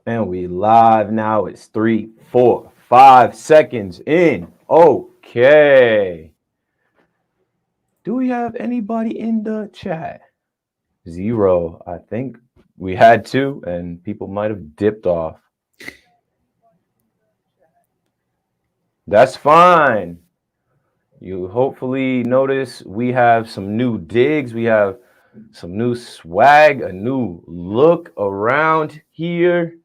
And we live now. It's 3, 4, 5 seconds in. Okay. Do we have anybody in the chat? 0. I think we had to, and people might have dipped off. That's fine. You hopefully notice we have some new digs. We have some new swag, a new look around here.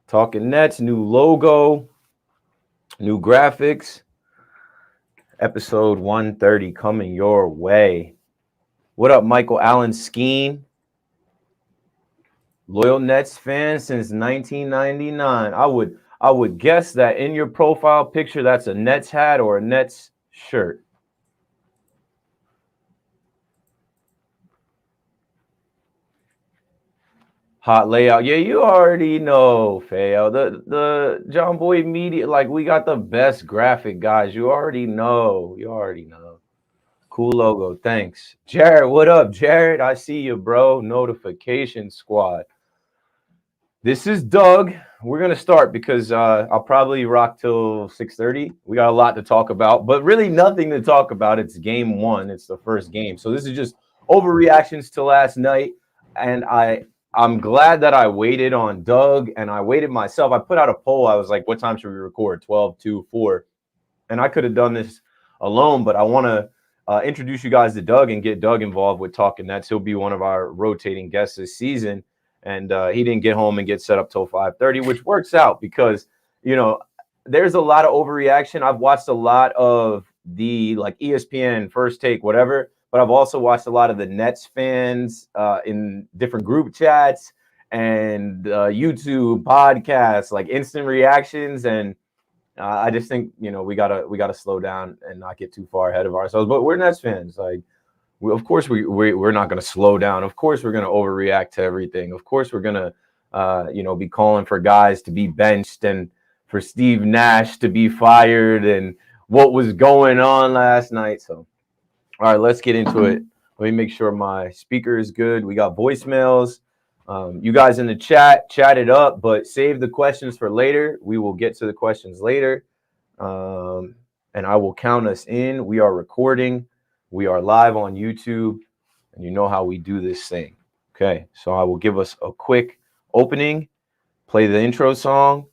Talking Nets, new logo, new graphics. Episode 130 coming your way. What up, Michael Allen Skeen? Loyal Nets fan since 1999. I would guess that in your profile picture that's a Nets hat or a Nets shirt. Hot layout. Yeah, you already know, Fayo. The John Boy Media, like we got the best graphic guys. You already know. You already know. Cool logo. Thanks. Jared, what up, Jared? I see you, bro. Notification squad. This is Doug. We're going to start because I'll probably rock till 6:30. We got a lot to talk about, but really nothing to talk about. It's game one. It's the first game. So this is just overreactions to last night. And I'm glad that I waited on Doug and I waited myself. I put out a poll. I was like, what time should we record? 12, 2, 4. And I could have done this alone, but I want to introduce you guys to Doug and get Doug involved with Talking Nets. He'll be one of our rotating guests this season. And he didn't get home and get set up till 5:30, which works out because, you know, there's a lot of overreaction. I've watched a lot of the like ESPN, First Take, whatever, but I've also watched a lot of the Nets fans in different group chats and YouTube podcasts, like instant reactions. And I just think, you know, we gotta slow down and not get too far ahead of ourselves. But we're Nets fans, like. Of course, we're not going to slow down. Of course, we're going to overreact to everything. Of course, we're going to, be calling for guys to be benched and for Steve Nash to be fired and what was going on last night. So, all right, let's get into it. Let me make sure my speaker is good. We got voicemails. You guys in the chat it up, but save the questions for later. We will get to the questions later, and I will count us in. We are recording. We are live on YouTube, and you know how we do this thing. Okay, so I will give us a quick opening, play the intro song,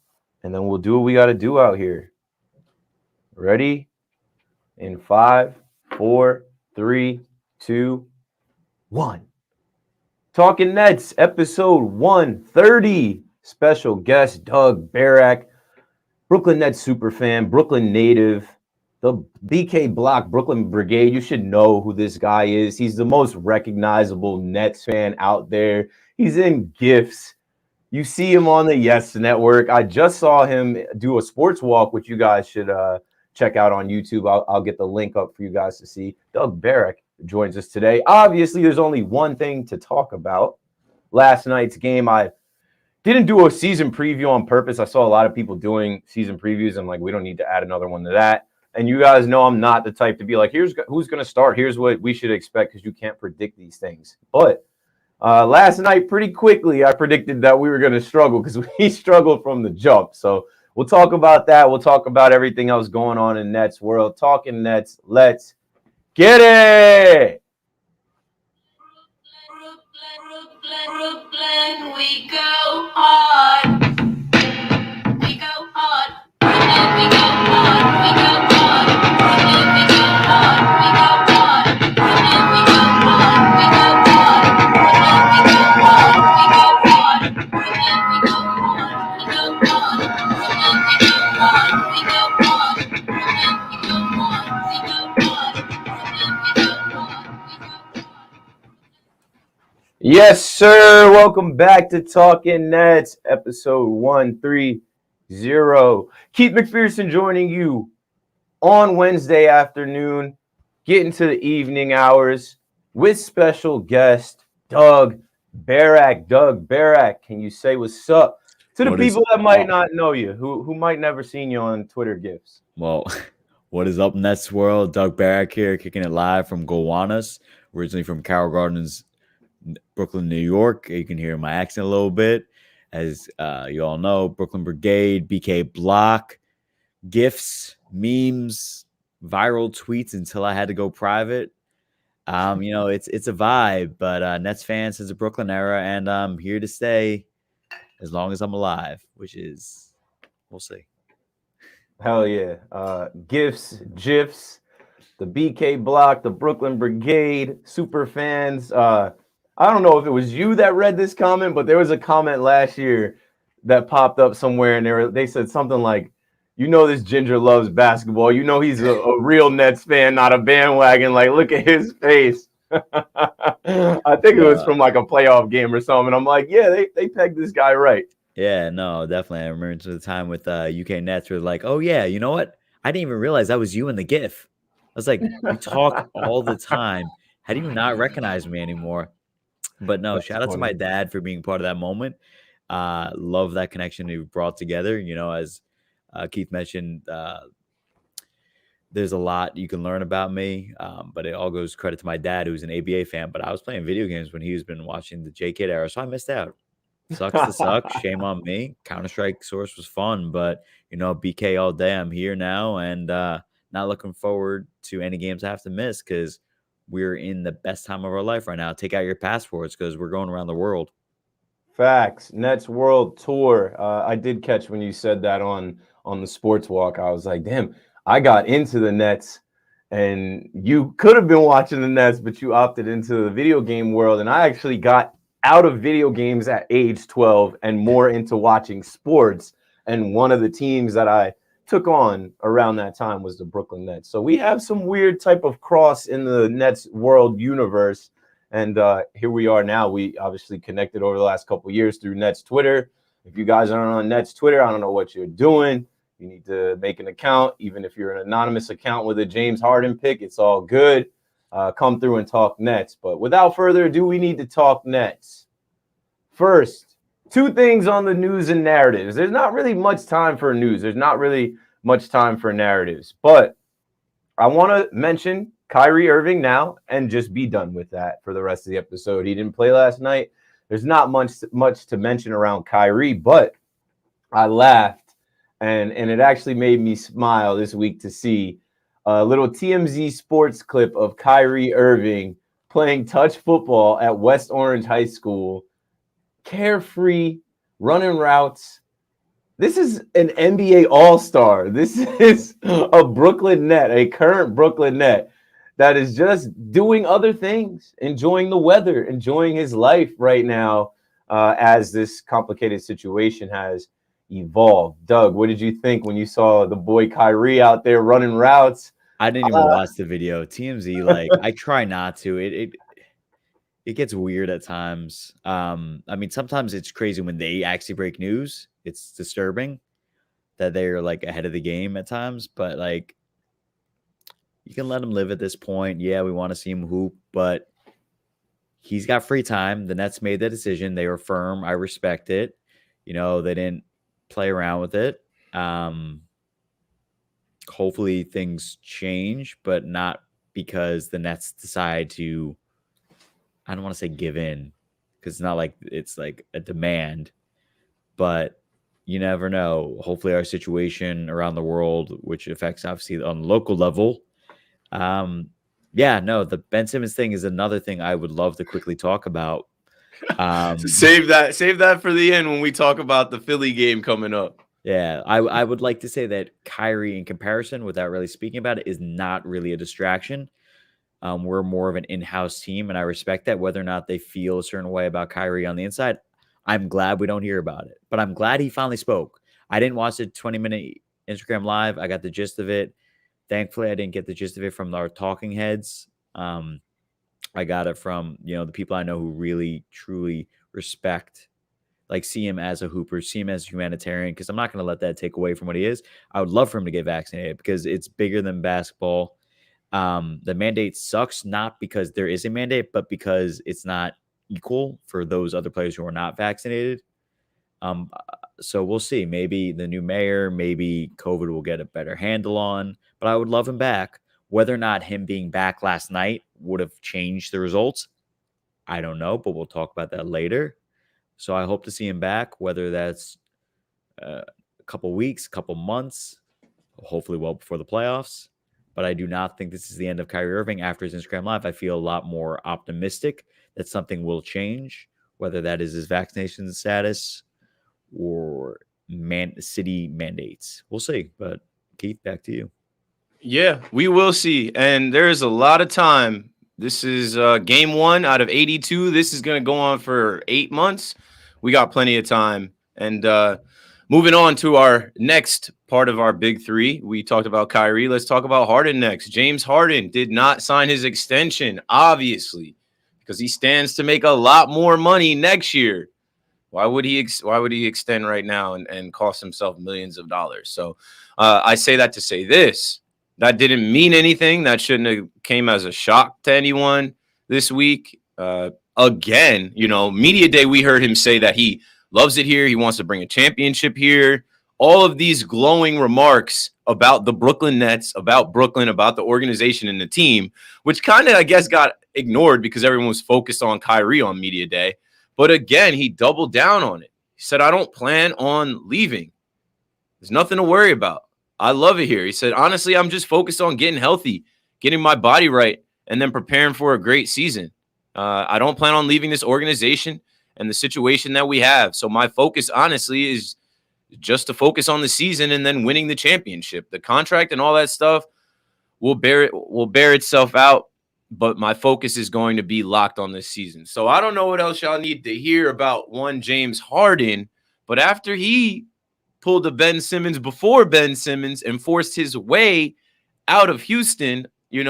and then we'll do what we got to do out here. Ready? In 5, 4, 3, 2, 1. Talking Nets, episode 130. Special guest Doug Barak, Brooklyn Nets superfan, Brooklyn native. The BK Block Brooklyn Brigade, you should know who this guy is. He's the most recognizable Nets fan out there. He's in GIFs. You see him on the Yes Network. I just saw him do a sports walk, which you guys should check out on YouTube. I'll get the link up for you guys to see. Doug Barak joins us today. Obviously, there's only one thing to talk about. Last night's game, I didn't do a season preview on purpose. I saw a lot of people doing season previews. I'm like, we don't need to add another one to that. And you guys know I'm not the type to be like, here's who's going to start. Here's what we should expect because you can't predict these things. But last night, pretty quickly, I predicted that we were going to struggle because we struggled from the jump. So we'll talk about that. We'll talk about everything else going on in Nets world. Talking Nets. Let's get it. Brooklyn, we go hard. We go hard. Brooklyn, we go hard. We go hard. Brooklyn, we go hard. We go hard. Brooklyn, we go hard. We go hard. Brooklyn, we go hard. We go hard. Brooklyn, we go hard. We go hard. Brooklyn, we go hard. We go hard. Brooklyn, we go hard. We go hard. Brooklyn, we go hard. We go hard. Yes, sir. Welcome back to Talking Nets, episode 130. Keith McPherson joining you on Wednesday afternoon, getting to the evening hours with special guest Doug Barak. Doug Barak, can you say what's up to the people that might not know you, who might never seen you on Twitter GIFs? Well, what is up, Nets world? Doug Barak here, kicking it live from Gowanus, originally from Carroll Gardens, Brooklyn, New York. You can hear my accent a little bit. As you all know, Brooklyn Brigade, BK Block, GIFs, memes, viral tweets until I had to go private. It's a vibe, but Nets fan since the Brooklyn era, and I'm here to stay as long as I'm alive, which is, we'll see. Hell yeah. GIFs, GIFs, the BK Block, the Brooklyn Brigade, super fans. I don't know if it was you that read this comment, but there was a comment last year that popped up somewhere, and they said something like, this ginger loves basketball. He's a real Nets fan, not a bandwagon. Like, look at his face. I think it was from like a playoff game or something. I'm like, yeah, they pegged this guy right. Yeah, no, definitely. I remember the time with UK Nets were like, oh yeah, you know what? I didn't even realize that was you in the GIF. I was like, we talk all the time. How do you not recognize me anymore? But no, shout out to my dad for being part of that moment. Love that connection we brought together. As Keith mentioned, there's a lot you can learn about me, but it all goes credit to my dad, who's an ABA fan. But I was playing video games when he's been watching the J-Kid era, so I missed out. Sucks to suck. Shame on me. Counter-Strike Source was fun, but BK all day. I'm here now, and not looking forward to any games I have to miss because we're in the best time of our life right now. Take out your passports because we're going around the world. Facts. Nets World Tour. I did catch when you said that on the Sports Walk. I was like, damn, I got into the Nets, and you could have been watching the Nets, but you opted into the video game world, and I actually got out of video games at age 12 and more into watching sports. And one of the teams that I took on around that time was the Brooklyn Nets. So we have some weird type of cross in the Nets world universe. And here we are now. We obviously connected over the last couple of years through Nets Twitter. If you guys aren't on Nets Twitter, I don't know what you're doing. You need to make an account. Even if you're an anonymous account with a James Harden pick, it's all good. Come through and talk Nets. But without further ado, we need to talk Nets. First, two things on the news and narratives. There's not really much time for news. There's not really much time for narratives. But I want to mention Kyrie Irving now and just be done with that for the rest of the episode. He didn't play last night. There's not much to mention around Kyrie, but I laughed and it actually made me smile this week to see a little TMZ sports clip of Kyrie Irving playing touch football at West Orange High School, carefree, running routes. This is an NBA All-Star. This is a Brooklyn Net, a current Brooklyn Net that is just doing other things, enjoying the weather, enjoying his life right now as this complicated situation has evolved. Doug, what did you think when you saw the boy Kyrie out there running routes? I didn't even watch the video. TMZ, like, I try not to. It gets weird at times. I mean, sometimes it's crazy when they actually break news. It's disturbing that they're like ahead of the game at times, but like you can let him live at this point. Yeah, we want to see him hoop, but he's got free time. The Nets made the decision. They were firm. I respect it. They didn't play around with it. Hopefully things change, but not because the Nets decide to, I don't want to say give in, because it's not like it's like a demand, but you never know. Hopefully our situation around the world, which affects obviously on the local level. The Ben Simmons thing is another thing I would love to quickly talk about. Save that for the end when we talk about the Philly game coming up. Yeah, I would like to say that Kyrie, in comparison, without really speaking about it, is not really a distraction. We're more of an in-house team, and I respect that. Whether or not they feel a certain way about Kyrie on the inside, I'm glad we don't hear about it. But I'm glad he finally spoke. I didn't watch the 20-minute Instagram live. I got the gist of it. Thankfully, I didn't get the gist of it from our talking heads. I got it from the people I know who really, truly respect, like, see him as a hooper, see him as a humanitarian, because I'm not going to let that take away from what he is. I would love for him to get vaccinated because it's bigger than basketball. The mandate sucks, not because there is a mandate, but because it's not equal for those other players who are not vaccinated. So we'll see. Maybe the new mayor, maybe COVID will get a better handle on, but I would love him back. Whether or not him being back last night would have changed the results, I don't know, but we'll talk about that later. So I hope to see him back, whether that's a couple weeks, couple months, hopefully well before the playoffs. But I do not think this is the end of Kyrie Irving after his Instagram Live. I feel a lot more optimistic that something will change, whether that is his vaccination status or city mandates. We'll see. But Keith, back to you. Yeah, we will see. And there's a lot of time. This is game 1 out of 82. This is going to go on for 8 months. We got plenty of time. And moving on to our next part of our big three, we talked about Kyrie. Let's talk about Harden next. James Harden did not sign his extension, obviously, because he stands to make a lot more money next year. Why would he extend right now and cost himself millions of dollars? So I say that to say this. That didn't mean anything. That shouldn't have came as a shock to anyone this week. Again, media day, we heard him say that he loves it here. He wants to bring a championship here. All of these glowing remarks about the Brooklyn Nets, about Brooklyn, about the organization and the team, which kind of, I guess, got ignored because everyone was focused on Kyrie on media day. But again, he doubled down on it. He said, I don't plan on leaving. There's nothing to worry about. I love it here. He said, honestly, I'm just focused on getting healthy, getting my body right, and then preparing for a great season. I don't plan on leaving this organization and the situation that we have. So my focus, honestly, is just to focus on the season and then winning the championship. The contract and all that stuff will bear itself out, but my focus is going to be locked on this season. So I don't know what else y'all need to hear about one James Harden, but after he pulled a Ben Simmons before Ben Simmons and forced his way out of Houston, we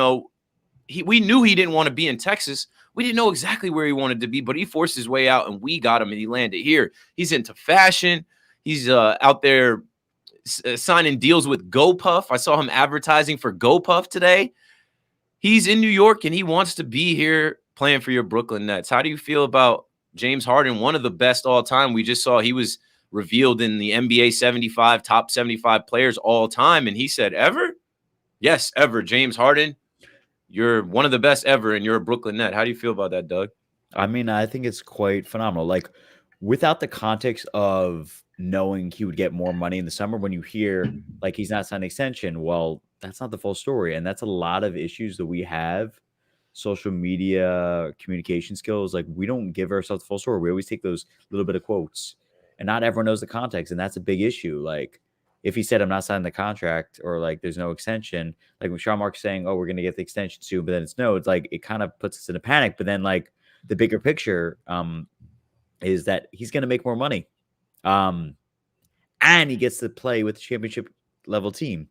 knew he didn't want to be in Texas. We didn't know exactly where he wanted to be, but he forced his way out and we got him and he landed here. He's into fashion. He's out there signing deals with GoPuff. I saw him advertising for GoPuff today. He's in New York and he wants to be here playing for your Brooklyn Nets. How do you feel about James Harden, one of the best all time? We just saw he was revealed in the NBA 75, top 75 players all time. And he said, ever? Yes, ever. James Harden, you're one of the best ever and you're a Brooklyn Net. How do you feel about that, Doug? I mean, I think it's quite phenomenal. Like, without the context of knowing he would get more money in the summer, when you hear like he's not signed an extension, well, that's not the full story. And that's a lot of issues that we have. Social media, communication skills, like we don't give ourselves the full story. We always take those little bit of quotes. And not everyone knows the context, and that's a big issue. Like, if he said, I'm not signing the contract, or like there's no extension, like when Sean Mark's saying, oh, we're going to get the extension soon, but then it's no, it's like it kind of puts us in a panic. But then, like, the bigger picture is that he's going to make more money. And he gets to play with the championship level team.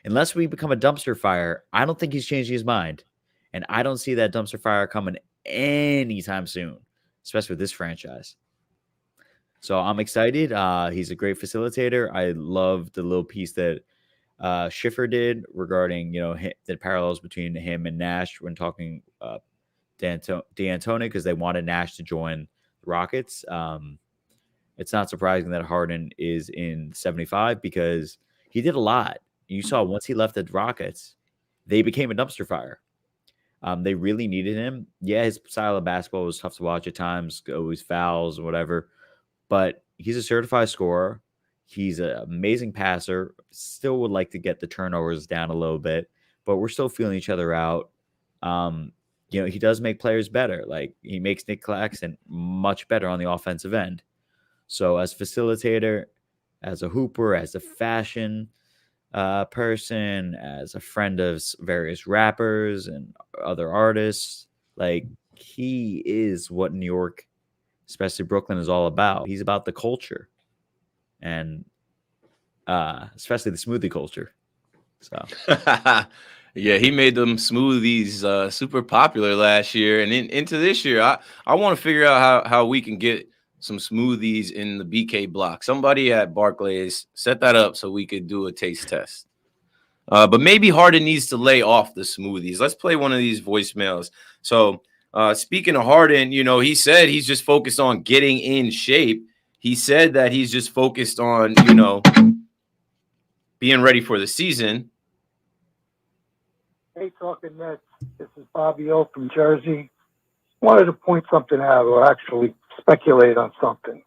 Unless we become a dumpster fire, I don't think he's changing his mind. And I don't see that dumpster fire coming anytime soon, especially with this franchise. So I'm excited. He's a great facilitator. I love the little piece that Schiffer did regarding, the parallels between him and Nash when talking D'Antoni, because they wanted Nash to join the Rockets. It's not surprising that Harden is in 75 because he did a lot. You saw once he left the Rockets, they became a dumpster fire. They really needed him. Yeah, his style of basketball was tough to watch at times, always fouls or whatever. But he's a certified scorer. He's an amazing passer. Still would like to get the turnovers down a little bit, but we're still feeling each other out. He does make players better. Like, he makes Nick Claxton much better on the offensive end. So as facilitator, as a hooper, as a fashion person, as a friend of various rappers and other artists, like, he is what New York, especially Brooklyn, is all about. He's about the culture, and especially the smoothie culture. So yeah, he made them smoothies super popular last year, and into this year, I want to figure out how we can get some smoothies in the BK block. Somebody at Barclays set that up so we could do a taste test. But maybe Harden needs to lay off the smoothies. Let's play one of these voicemails. So speaking of Harden, he said he's just focused on getting in shape. He said that he's just focused on, being ready for the season. Hey, Talking Nets. This is Bobby O from Jersey. Wanted to point something out, or actually speculate on something.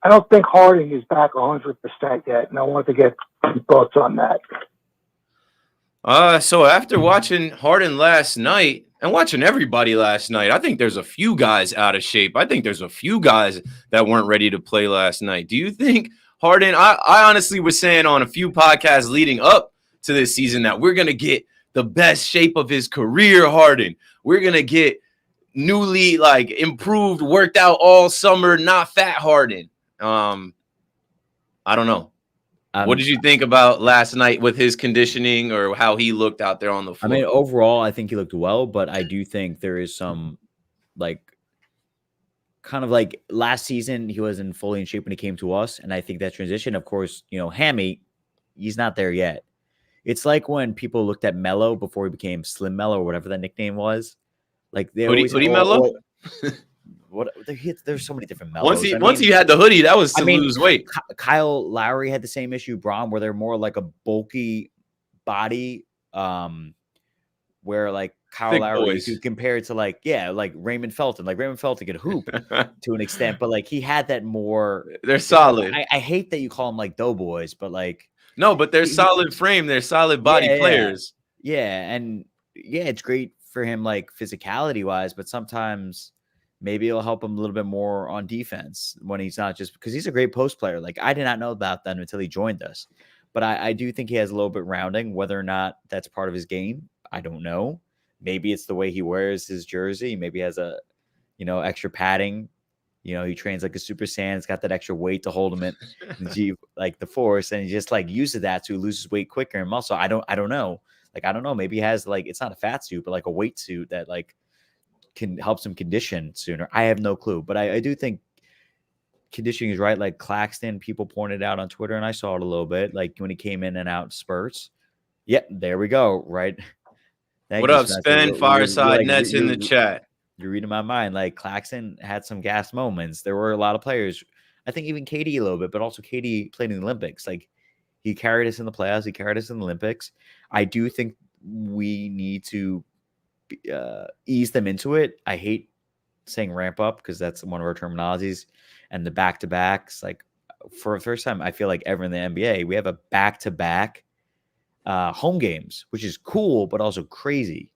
I don't think Harden is back 100% yet, and I want to get some thoughts on that. So after watching Harden last night and watching everybody last night, I think there's a few guys out of shape. I think there's a few guys that weren't ready to play last night. Do you think Harden? I honestly was saying on a few podcasts leading up to this season that we're gonna get the best shape of his career, Harden. We're gonna get newly like improved, worked out all summer, not fat Harden. I don't know. What did you think about last night with his conditioning or how he looked out there on the floor? I mean, overall, I think he looked well, but I do think there is some like kind of like last season, he wasn't fully in shape when he came to us. And I think that transition, of course, Hammy, he's not there yet. It's like when people looked at Mello before he became Slim Mello or whatever that nickname was. Like they always Hoodie Mello? What there's so many different Mellos. Once he had the hoodie, that was to lose weight. Kyle Lowry had the same issue, Braun, where they're more like a bulky body, where like Kyle Thick Lowry, boys. if you compare it to like Raymond Felton. Like Raymond Felton could hoop to an extent, but like he had that more. They're solid. I hate that you call them like doughboys, but like no, but they're solid frame. They're solid body players. Yeah, and it's great for him like physicality wise, but sometimes maybe it'll help him a little bit more on defense when he's not just because he's a great post player. Like I did not know about that until he joined us, but I do think he has a little bit rounding. Whether or not that's part of his game, I don't know. Maybe it's the way he wears his jersey. Maybe he has a, extra padding. He trains like a Super Saiyan. It's got that extra weight to hold him in like the force, and he just like uses that to lose his weight quicker and muscle. I don't know. Like I don't know. Maybe he has like it's not a fat suit, but like a weight suit that like helps him condition sooner. I have no clue, but I do think conditioning is right. Like Claxton, people pointed out on Twitter, and I saw it a little bit. Like when he came in and out spurts. Yep, there we go. Right. What up, Spen? Fireside Nets in the chat. You're reading my mind. Like Claxton had some gas moments. There were a lot of players. I think even KD a little bit, but also KD played in the Olympics. Like he carried us in the playoffs. He carried us in the Olympics. I do think we need to ease them into it. I hate saying ramp up because that's one of our terminologies. And the back-to-backs, like for the first time, I feel like ever in the NBA, we have a back-to-back home games, which is cool, but also crazy.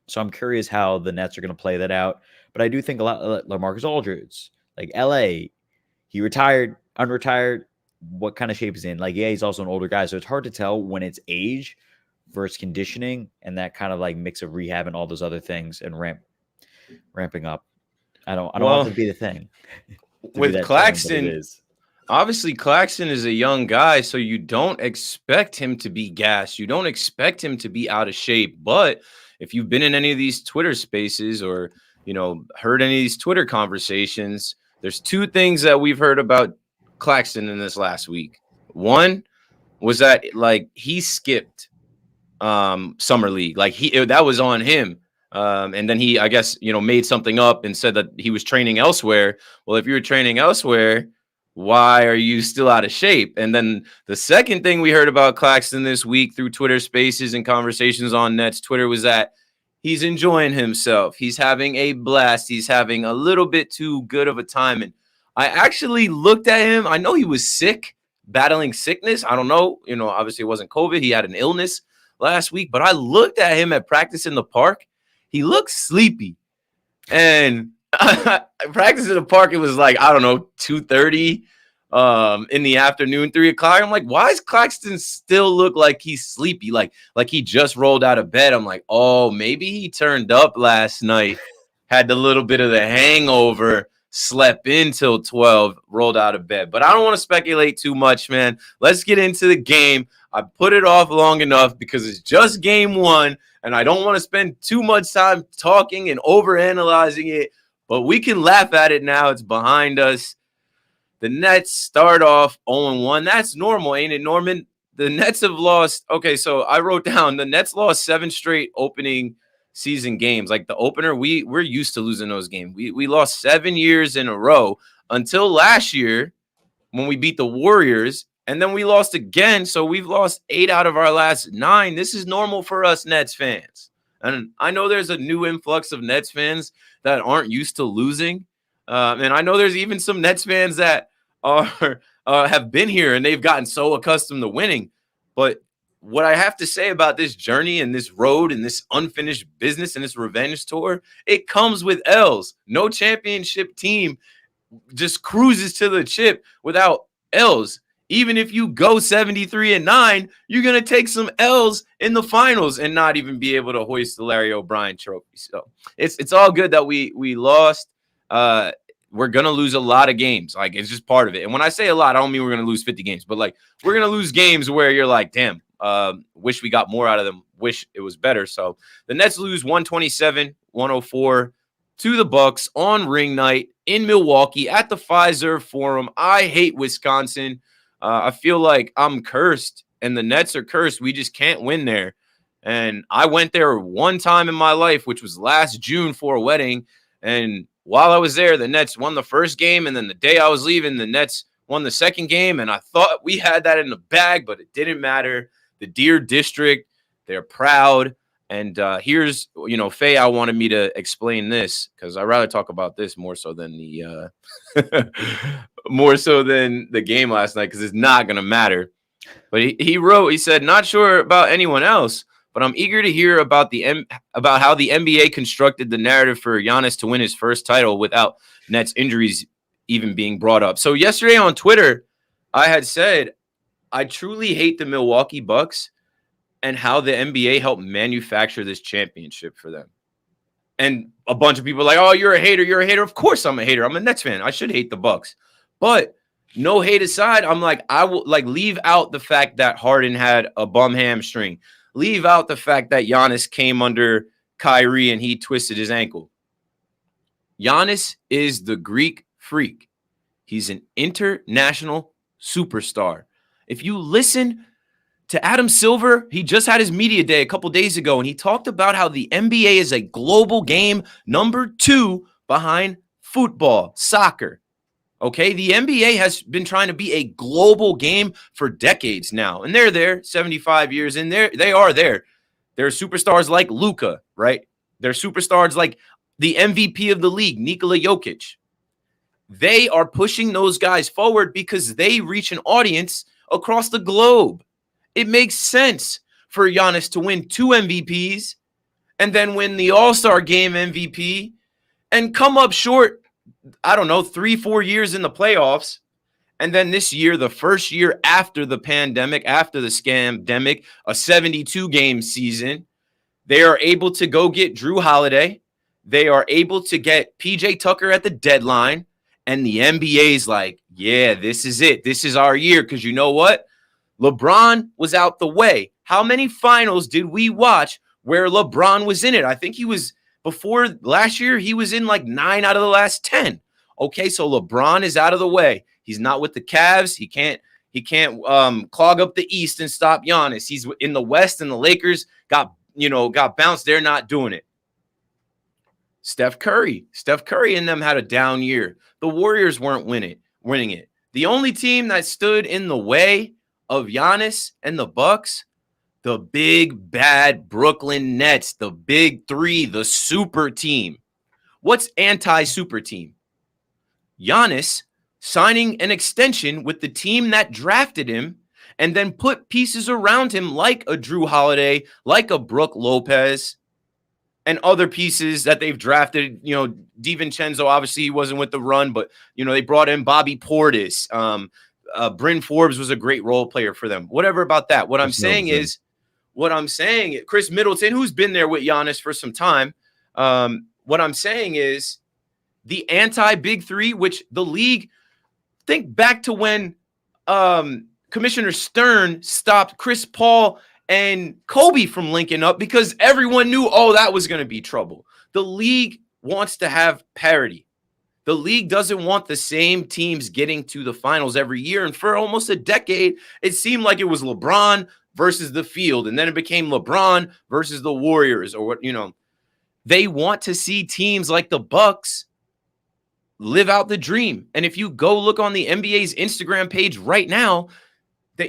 So I'm curious how the Nets are going to play that out. But I do think a lot of LaMarcus Aldridge, like LA, he retired, unretired. What kind of shape he's in? Like, yeah, he's also an older guy. So it's hard to tell when it's age versus conditioning and that kind of like mix of rehab and all those other things and ramping up. I don't want it to be the thing. With Claxton, obviously Claxton is a young guy, so you don't expect him to be gassed. You don't expect him to be out of shape. But if you've been in any of these Twitter spaces or, heard any of these Twitter conversations, there's two things that we've heard about Claxton in this last week. One was that like he skipped summer league, like that was on him. And then he, I guess, made something up and said that he was training elsewhere. Well, if you were training elsewhere, why are you still out of shape? And then the second thing we heard about Claxton this week through Twitter spaces and conversations on Nets Twitter was that he's enjoying himself. He's having a blast. He's having a little bit too good of a time. And I actually looked at him. I know he was sick, battling sickness. I don't know. Obviously it wasn't COVID. He had an illness last week, but I looked at him at practice in the park. He looked sleepy. And practice in the park, it was like, I don't know, 2:30 in the afternoon, 3 o'clock. I'm like, why does Claxton still look like he's sleepy? Like he just rolled out of bed. I'm like, oh, maybe he turned up last night, had a little bit of the hangover, slept in till 12, rolled out of bed. But I don't want to speculate too much, man. Let's get into the game. I put it off long enough because it's just game one, and I don't want to spend too much time talking and overanalyzing it. But we can laugh at it now. It's behind us. The Nets start off 0-1. That's normal, ain't it, Norman? The Nets have lost. Okay, so I wrote down the Nets lost 7 straight opening season games. Like the opener, we're used to losing those games. We lost 7 years in a row until last year when we beat the Warriors. And then we lost again. So we've lost 8 out of our last 9. This is normal for us Nets fans. And I know there's a new influx of Nets fans that aren't used to losing. And I know there's even some Nets fans that are have been here and they've gotten so accustomed to winning. But what I have to say about this journey and this road and this unfinished business and this revenge tour, it comes with L's. No championship team just cruises to the chip without L's. Even if you go 73-9, you're going to take some L's in the finals and not even be able to hoist the Larry O'Brien trophy. So it's all good that we lost. We're going to lose a lot of games. Like, it's just part of it. And when I say a lot, I don't mean we're going to lose 50 games, but like, we're going to lose games where you're like, damn, wish we got more out of them. Wish it was better. So the Nets lose 127-104 to the Bucks on ring night in Milwaukee at the Fiserv Forum. I hate Wisconsin. I feel like I'm cursed and the Nets are cursed. We just can't win there. And I went there one time in my life, which was last June for a wedding. And while I was there, the Nets won the first game. And then the day I was leaving, the Nets won the second game. And I thought we had that in the bag, but it didn't matter. The Deer District, they're proud. And here's, Faye, I wanted me to explain this because I'd rather talk about this more so than the game last night because it's not going to matter. But he wrote, he said, not sure about anyone else, but I'm eager to hear about about how the NBA constructed the narrative for Giannis to win his first title without Nets injuries even being brought up. So yesterday on Twitter, I had said, I truly hate the Milwaukee Bucks and how the NBA helped manufacture this championship for them. And a bunch of people are like, oh, you're a hater. You're a hater. Of course I'm a hater. I'm a Nets fan. I should hate the Bucks. But no hate aside, I'm like, I will leave out the fact that Harden had a bum hamstring. Leave out the fact that Giannis came under Kyrie and he twisted his ankle. Giannis is the Greek freak. He's an international superstar. If you listen to Adam Silver, he just had his media day a couple days ago, and he talked about how the NBA is a global game, number 2 behind football, soccer. Okay, the NBA has been trying to be a global game for decades now, and they're there 75 years in there. They are there. There are superstars like Luka, right? There are superstars like the MVP of the league, Nikola Jokic. They are pushing those guys forward because they reach an audience across the globe. It makes sense for Giannis to win 2 MVPs and then win the All-Star Game MVP and come up short, 3-4 years in the playoffs. And then this year, the first year after the pandemic, after the scamdemic, a 72-game season, they are able to go get Drew Holiday. They are able to get PJ Tucker at the deadline. And the NBA's like, yeah, this is it. This is our year. Because you know what? LeBron was out the way. How many finals did we watch where LeBron was in it? I think he was, before last year, he was in like 9 out of the last 10. Okay, so LeBron is out of the way. He's not with the Cavs. He can't clog up the East and stop Giannis. He's in the West, and the Lakers got bounced. They're not doing it. Steph Curry and them had a down year. The Warriors weren't winning it. The only team that stood in the way of Giannis and the Bucks, the big bad Brooklyn Nets, the big 3, the super team. What's anti-super team? Giannis signing an extension with the team that drafted him and then put pieces around him like a Drew Holiday, like a Brook Lopez, and other pieces that they've drafted. DiVincenzo, obviously he wasn't with the run, but, they brought in Bobby Portis. Bryn Forbes was a great role player for them. Whatever about that. What I'm saying is, Chris Middleton, who's been there with Giannis for some time. What I'm saying is the anti-big 3, which the league, think back to when Commissioner Stern stopped Chris Paul and Kobe from linking up because everyone knew, that was going to be trouble. The league wants to have parity. The league doesn't want the same teams getting to the finals every year. And for almost a decade, it seemed like it was LeBron versus the field. And then it became LeBron versus the Warriors or what, They want to see teams like the Bucks live out the dream. And if you go look on the NBA's Instagram page right now,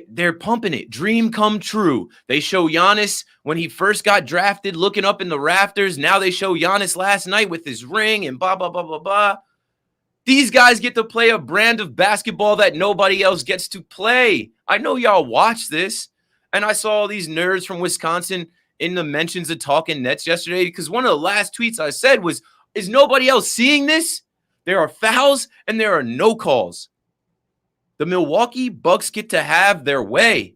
they're pumping it. Dream come true. They show Giannis when he first got drafted looking up in the rafters. Now they show Giannis last night with his ring and blah, blah, blah, blah, blah. These guys get to play a brand of basketball that nobody else gets to play. I know y'all watch this, and I saw all these nerds from Wisconsin in the mentions of Talking Nets yesterday because one of the last tweets I said was, is nobody else seeing this? There are fouls and there are no calls. The Milwaukee Bucks get to have their way.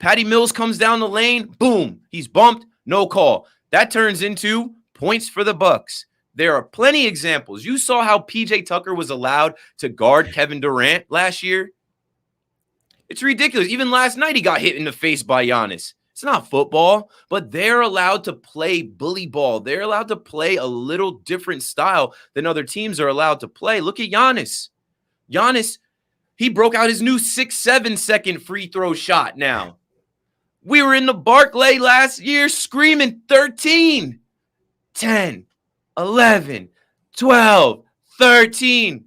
Patty Mills comes down the lane, boom, he's bumped, no call. That turns into points for the Bucks. There are plenty of examples. You saw how PJ Tucker was allowed to guard Kevin Durant last year. It's ridiculous. Even last night he got hit in the face by Giannis. It's not football, but they're allowed to play bully ball. They're allowed to play a little different style than other teams are allowed to play. Look at Giannis. Giannis, he broke out his new 6-7 second free throw shot now. We were in the Barclay last year screaming 13, 10, 11, 12, 13.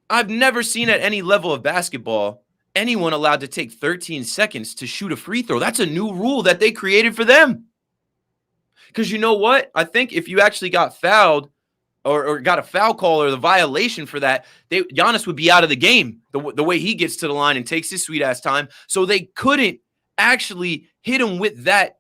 I've never seen at any level of basketball anyone allowed to take 13 seconds to shoot a free throw. That's a new rule that they created for them. Because you know what? I think if you actually got fouled or got a foul call or the violation for that, Giannis would be out of the game the way he gets to the line and takes his sweet-ass time. So they couldn't actually hit him with that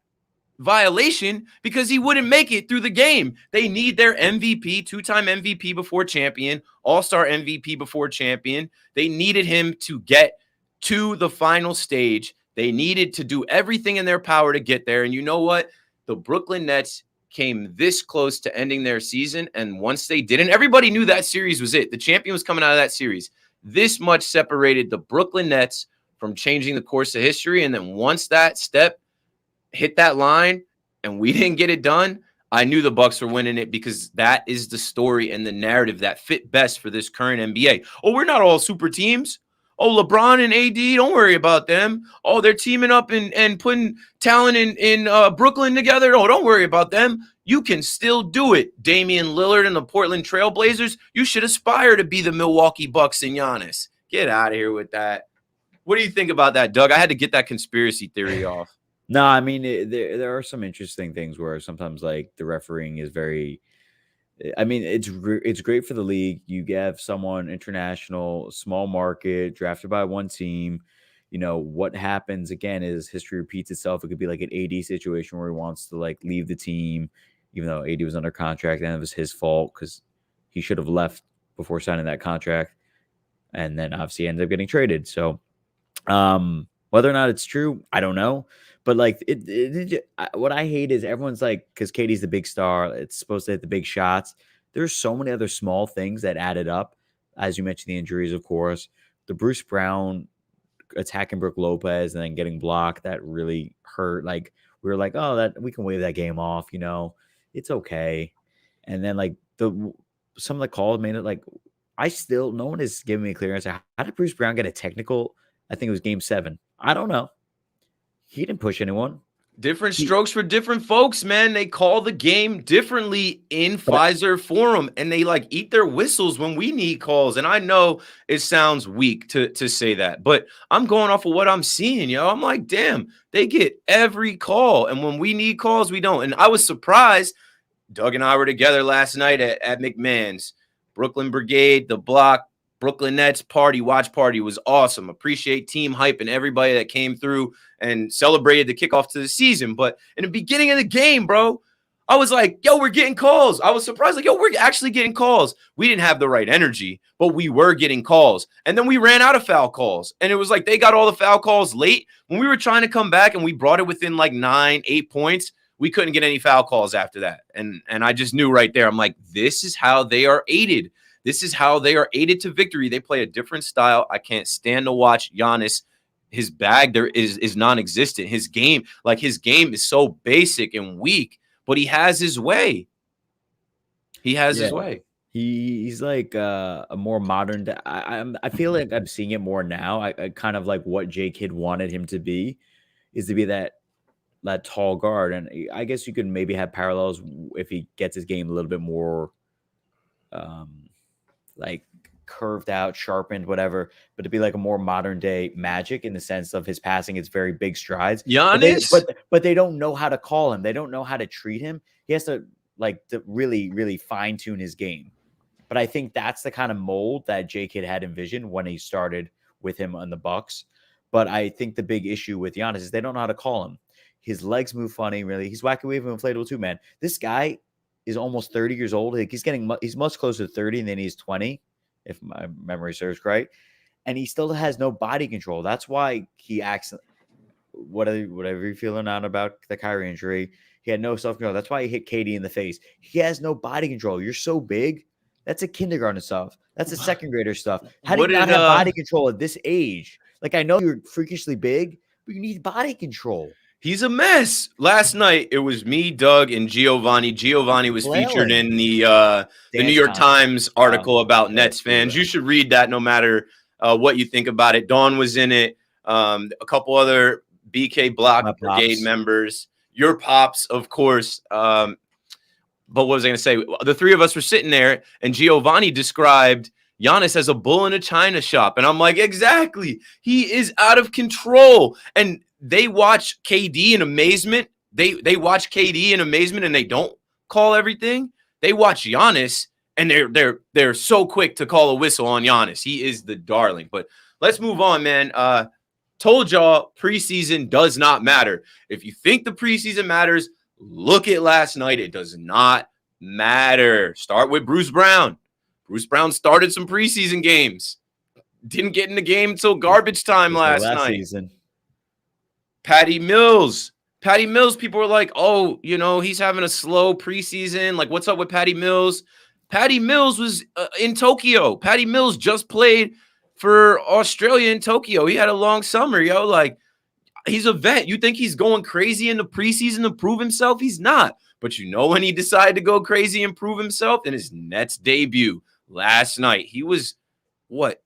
violation because he wouldn't make it through the game. They need their MVP, two-time MVP before champion, all-star MVP before champion. They needed him to get to the final stage. They needed to do everything in their power to get there. And you know what? The Brooklyn Nets came this close to ending their season. And once they didn't, everybody knew that series was it. The champion was coming out of that series. This much separated the Brooklyn Nets from changing the course of history. And then once that step hit that line and we didn't get it done, I knew the Bucks were winning it because that is the story and the narrative that fit best for this current NBA. Oh, we're not all super teams. Oh, LeBron and AD, don't worry about them. Oh, they're teaming up and putting talent in Brooklyn together. Oh, don't worry about them. You can still do it. Damian Lillard and the Portland Trail Blazers, you should aspire to be the Milwaukee Bucks and Giannis. Get out of here with that. What do you think about that, Doug? I had to get that conspiracy theory off. No, I mean, there are some interesting things where sometimes like the refereeing is very, I mean, it's great for the league. You have someone international, small market, drafted by one team. You know, what happens again is history repeats itself. It could be like an AD situation where he wants to like leave the team, even though AD was under contract and it was his fault because he should have left before signing that contract. And then obviously ended up getting traded. So whether or not it's true, I don't know. But like what I hate is everyone's like, because Katie's the big star, it's supposed to hit the big shots. There's so many other small things that added up. As you mentioned, the injuries, of course, the Bruce Brown attacking Brook Lopez and then getting blocked, that really hurt. Like we were like, oh, that we can wave that game off, you know, it's okay. And then like some of the calls made it like no one is giving me a clear answer. How did Bruce Brown get a technical? I think it was game 7. I don't know. He didn't push anyone. Different strokes for different folks, man. They call the game differently in Pfizer Forum, and they like eat their whistles when we need calls. And I know it sounds weak to say that, but I'm going off of what I'm seeing, yo. I'm like, damn, they get every call, and when we need calls, we don't. And I was surprised. Doug and I were together last night at McMahon's. Brooklyn Brigade, the block, Brooklyn Nets watch party was awesome. Appreciate team hype and everybody that came through and celebrated the kickoff to the season. But in the beginning of the game, bro, I was like, yo, we're getting calls. I was surprised. Like, yo, we're actually getting calls. We didn't have the right energy, but we were getting calls. And then we ran out of foul calls. And it was like they got all the foul calls late. When we were trying to come back and we brought it within like 9-8 points, we couldn't get any foul calls after that. And I just knew right there. I'm like, this is how they are aided. This is how they are aided to victory. They play a different style. I can't stand to watch Giannis. His bag there is non-existent. His game is so basic and weak, but he has his way. He has his way. He's like a more modern. I feel like I'm seeing it more now. I kind of like what J Kidd wanted him to be, is to be that tall guard, and I guess you could maybe have parallels if he gets his game a little bit more, like curved out, sharpened, whatever. But to be like a more modern day Magic in the sense of his passing, it's very big strides. Giannis, but they don't know how to call him. They don't know how to treat him. He has to really, really fine tune his game. But I think that's the kind of mold that J-Kid had envisioned when he started with him on the Bucks. But I think the big issue with Giannis is they don't know how to call him. His legs move funny, really. He's wacky wave and inflatable too, man. This guy is almost 30 years old. Like he's much closer to 30 than he's 20, if my memory serves right. And he still has no body control. That's why he acts whatever you're feeling out about the Kyrie injury. He had no self-control. That's why he hit KD in the face. He has no body control. You're so big. That's a kindergarten stuff. That's a second grader stuff. How do you not have body control at this age? Like, I know you're freakishly big, but you need body control. He's a mess. Last night, it was me, Doug, and Giovanni. Giovanni was featured in the New York Times article about Nets fans. You should read that no matter what you think about it. Dawn was in it. A couple other BK Block Brigade members. Your pops, of course. But what was I going to say? The three of us were sitting there, and Giovanni described Giannis as a bull in a china shop. And I'm like, exactly. He is out of control. And they watch KD in amazement. They watch KD in amazement, and they don't call everything. They watch Giannis, and they're so quick to call a whistle on Giannis. He is the darling. But let's move on, man. Told y'all preseason does not matter. If you think the preseason matters, look at last night. It does not matter. Start with Bruce Brown. Bruce Brown started some preseason games. Didn't get in the game until garbage time last night. Season. Patty Mills. People were like, oh, he's having a slow preseason. Like, what's up with Patty Mills? Patty Mills was in Tokyo. Patty Mills just played for Australia in Tokyo. He had a long summer, like, he's a vet. You think he's going crazy in the preseason to prove himself? He's not. But when he decided to go crazy and prove himself in his Nets debut last night, he was,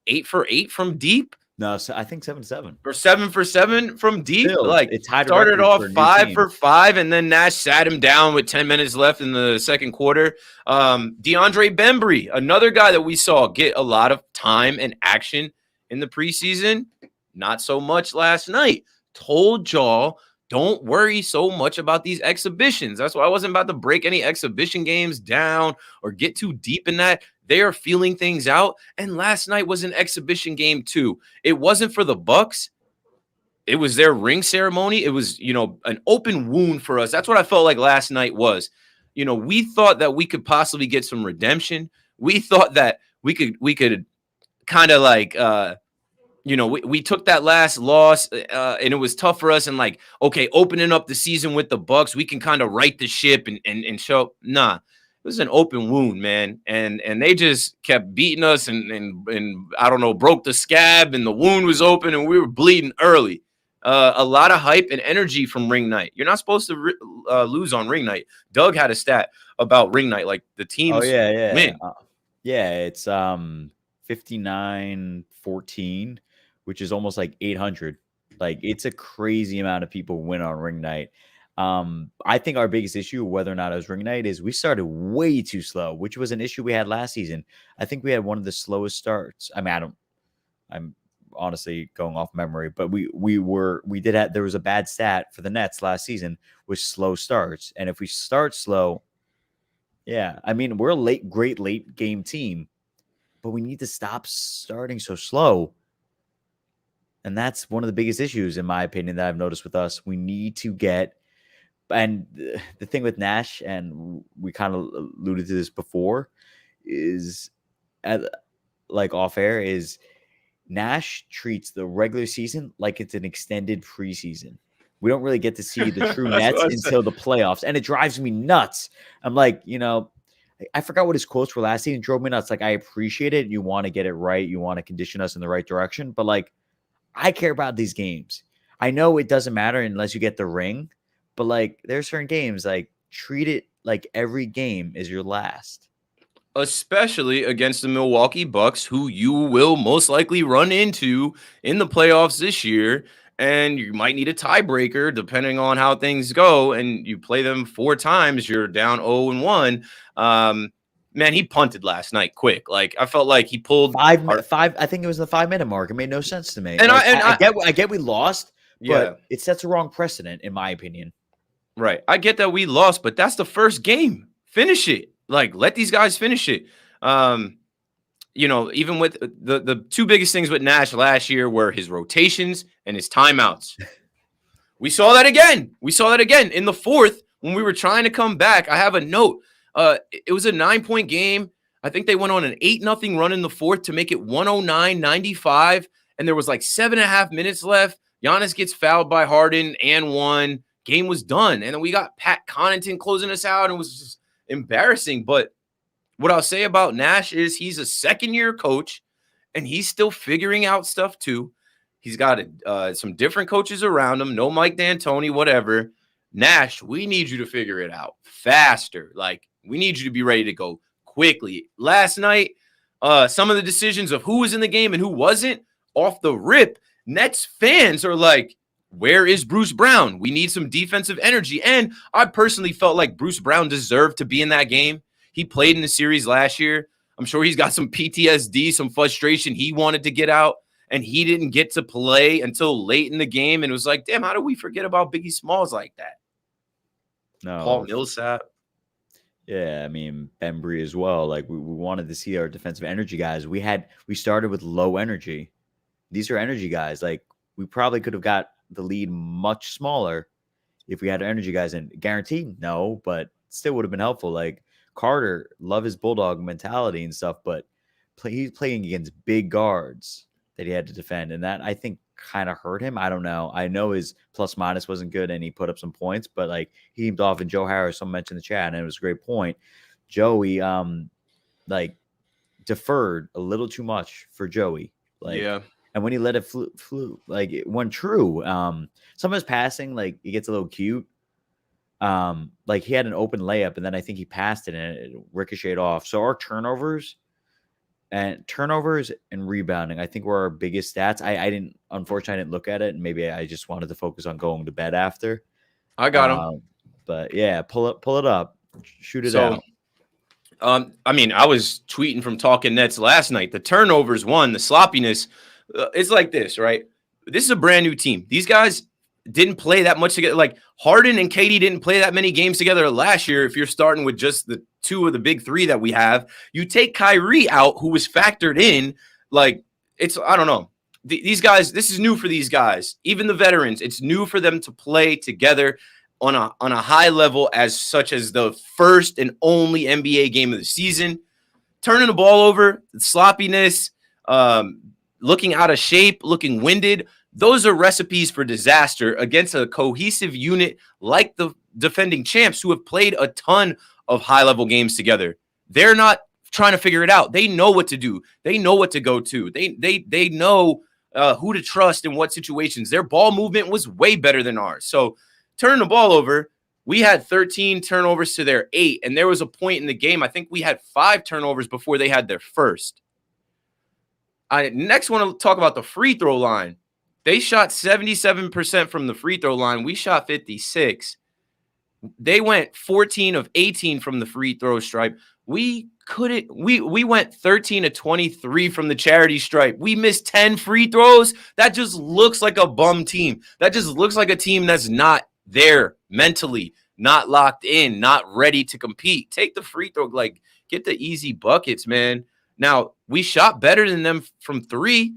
8 for 8 from deep? No, so I think 7 for 7. Or 7 for 7 from deep? Still, like, it started off 5 for 5, and then Nash sat him down with 10 minutes left in the second quarter. DeAndre Bembry, another guy that we saw get a lot of time and action in the preseason. Not so much last night. Told y'all, don't worry so much about these exhibitions. That's why I wasn't about to break any exhibition games down or get too deep in that. They are feeling things out. And last night was an exhibition game too. It wasn't for the Bucks. It was their ring ceremony. It was, an open wound for us. That's what I felt like last night was. We thought that we could possibly get some redemption. We thought that we could kind of like, we took that last loss and it was tough for us. And like, okay, opening up the season with the Bucks, we can kind of right the ship and show. Nah, it was an open wound, man. And they just kept beating us and I don't know, broke the scab and the wound was open and we were bleeding early. A lot of hype and energy from ring night. You're not supposed to lose on ring night. Doug had a stat about ring night, like the teams win. It's 59-14, which is almost like 800. Like, it's a crazy amount of people win on ring night. I think our biggest issue, whether or not it was ring night, is we started way too slow, which was an issue we had last season. I think we had one of the slowest starts. I mean, I'm honestly going off memory, but there was a bad stat for the Nets last season with slow starts. And if we start slow, I mean, we're a great late game team, but we need to stop starting so slow. And that's one of the biggest issues, in my opinion, that I've noticed with us. We need to get, and the thing with Nash, and we kind of alluded to this before, is like off air, is Nash treats the regular season like it's an extended preseason. We don't really get to see the true Nets until the playoffs, and it drives me nuts. I'm like, I forgot what his quotes were last season. It drove me nuts. Like, I appreciate it. You want to get it right. You want to condition us in the right direction. But like, I care about these games. I know it doesn't matter unless you get the ring, but like, there's certain games, like, treat it like every game is your last. Especially against the Milwaukee Bucks, who you will most likely run into in the playoffs this year. And you might need a tiebreaker depending on how things go. And you play them 4 times, you're down 0-1. Man, he punted last night quick. Like, I felt like he pulled five. I think it was the 5-minute mark. It made no sense to me. And I get we lost, but it sets a wrong precedent, in my opinion. Right. I get that we lost, but that's the first game. Finish it. Like, let these guys finish it. Even with the two biggest things with Nash last year were his rotations and his timeouts. We saw that again. In the fourth when we were trying to come back. I have a note. It was a 9-point game. I think they went on an 8-0 run in the fourth to make it 109-95. And there was like 7.5 minutes left. Giannis gets fouled by Harden and won. Game was done. And then we got Pat Connaughton closing us out. And it was just embarrassing. But what I'll say about Nash is he's a second-year coach, and he's still figuring out stuff too. He's got some different coaches around him. No Mike D'Antoni, whatever. Nash, we need you to figure it out faster. Like, we need you to be ready to go quickly. Last night, some of the decisions of who was in the game and who wasn't, off the rip, Nets fans are like, where is Bruce Brown? We need some defensive energy. And I personally felt like Bruce Brown deserved to be in that game. He played in the series last year. I'm sure he's got some PTSD, some frustration he wanted to get out, and he didn't get to play until late in the game. And it was like, damn, how do we forget about Biggie Smalls like that? No, Paul Millsap. Yeah, I mean, Bembry as well. Like, we wanted to see our defensive energy guys. We started with low energy. These are energy guys. Like, we probably could have got the lead much smaller if we had energy guys. And guaranteed, no, but still would have been helpful. Like, Carter, love his bulldog mentality and stuff, but he's playing against big guards that he had to defend, and that I think kind of hurt him. I don't know. I know his plus minus wasn't good, and he put up some points, but like he aimed off. And Joe Harris, someone mentioned in the chat, and it was a great point. Joey, like deferred a little too much for Joey. Like, yeah. And when he let it flew, like it went true. Some of his passing, like he gets a little cute. Like he had an open layup, and then I think he passed it and it ricocheted off. So our turnovers and rebounding, I think, were our biggest stats. Unfortunately, I didn't look at it, and maybe I just wanted to focus on going to bed after. I got him. But yeah, pull it up, shoot it out. I mean, I was tweeting from Talking Nets last night. The turnovers won, the sloppiness. It's like this, right? This is a brand new team. These guys didn't play that much together. Like Harden and Katie didn't play that many games together last year. If you're starting with just the two of the big three that we have, you take Kyrie out, who was factored in. Like I don't know. These guys, this is new for these guys. Even the veterans, it's new for them to play together on a high level, as such as the first and only NBA game of the season. Turning the ball over, sloppiness, looking out of shape, looking winded. Those are recipes for disaster against a cohesive unit like the defending champs, who have played a ton of high-level games together. They're not trying to figure it out. They know what to do. They know what to go to. They know who to trust in what situations. Their ball movement was way better than ours. So turning the ball over, we had 13 turnovers to their 8, and there was a point in the game, I think we had 5 turnovers before they had their first. I next want to talk about the free throw line. They shot 77% from the free throw line. We shot 56. They went 14 of 18 from the free throw stripe. We went 13 of 23 from the charity stripe. We missed 10 free throws. That just looks like a bum team. That just looks like a team that's not there mentally, not locked in, not ready to compete. Take the free throw, like get the easy buckets, man. Now, we shot better than them from 3.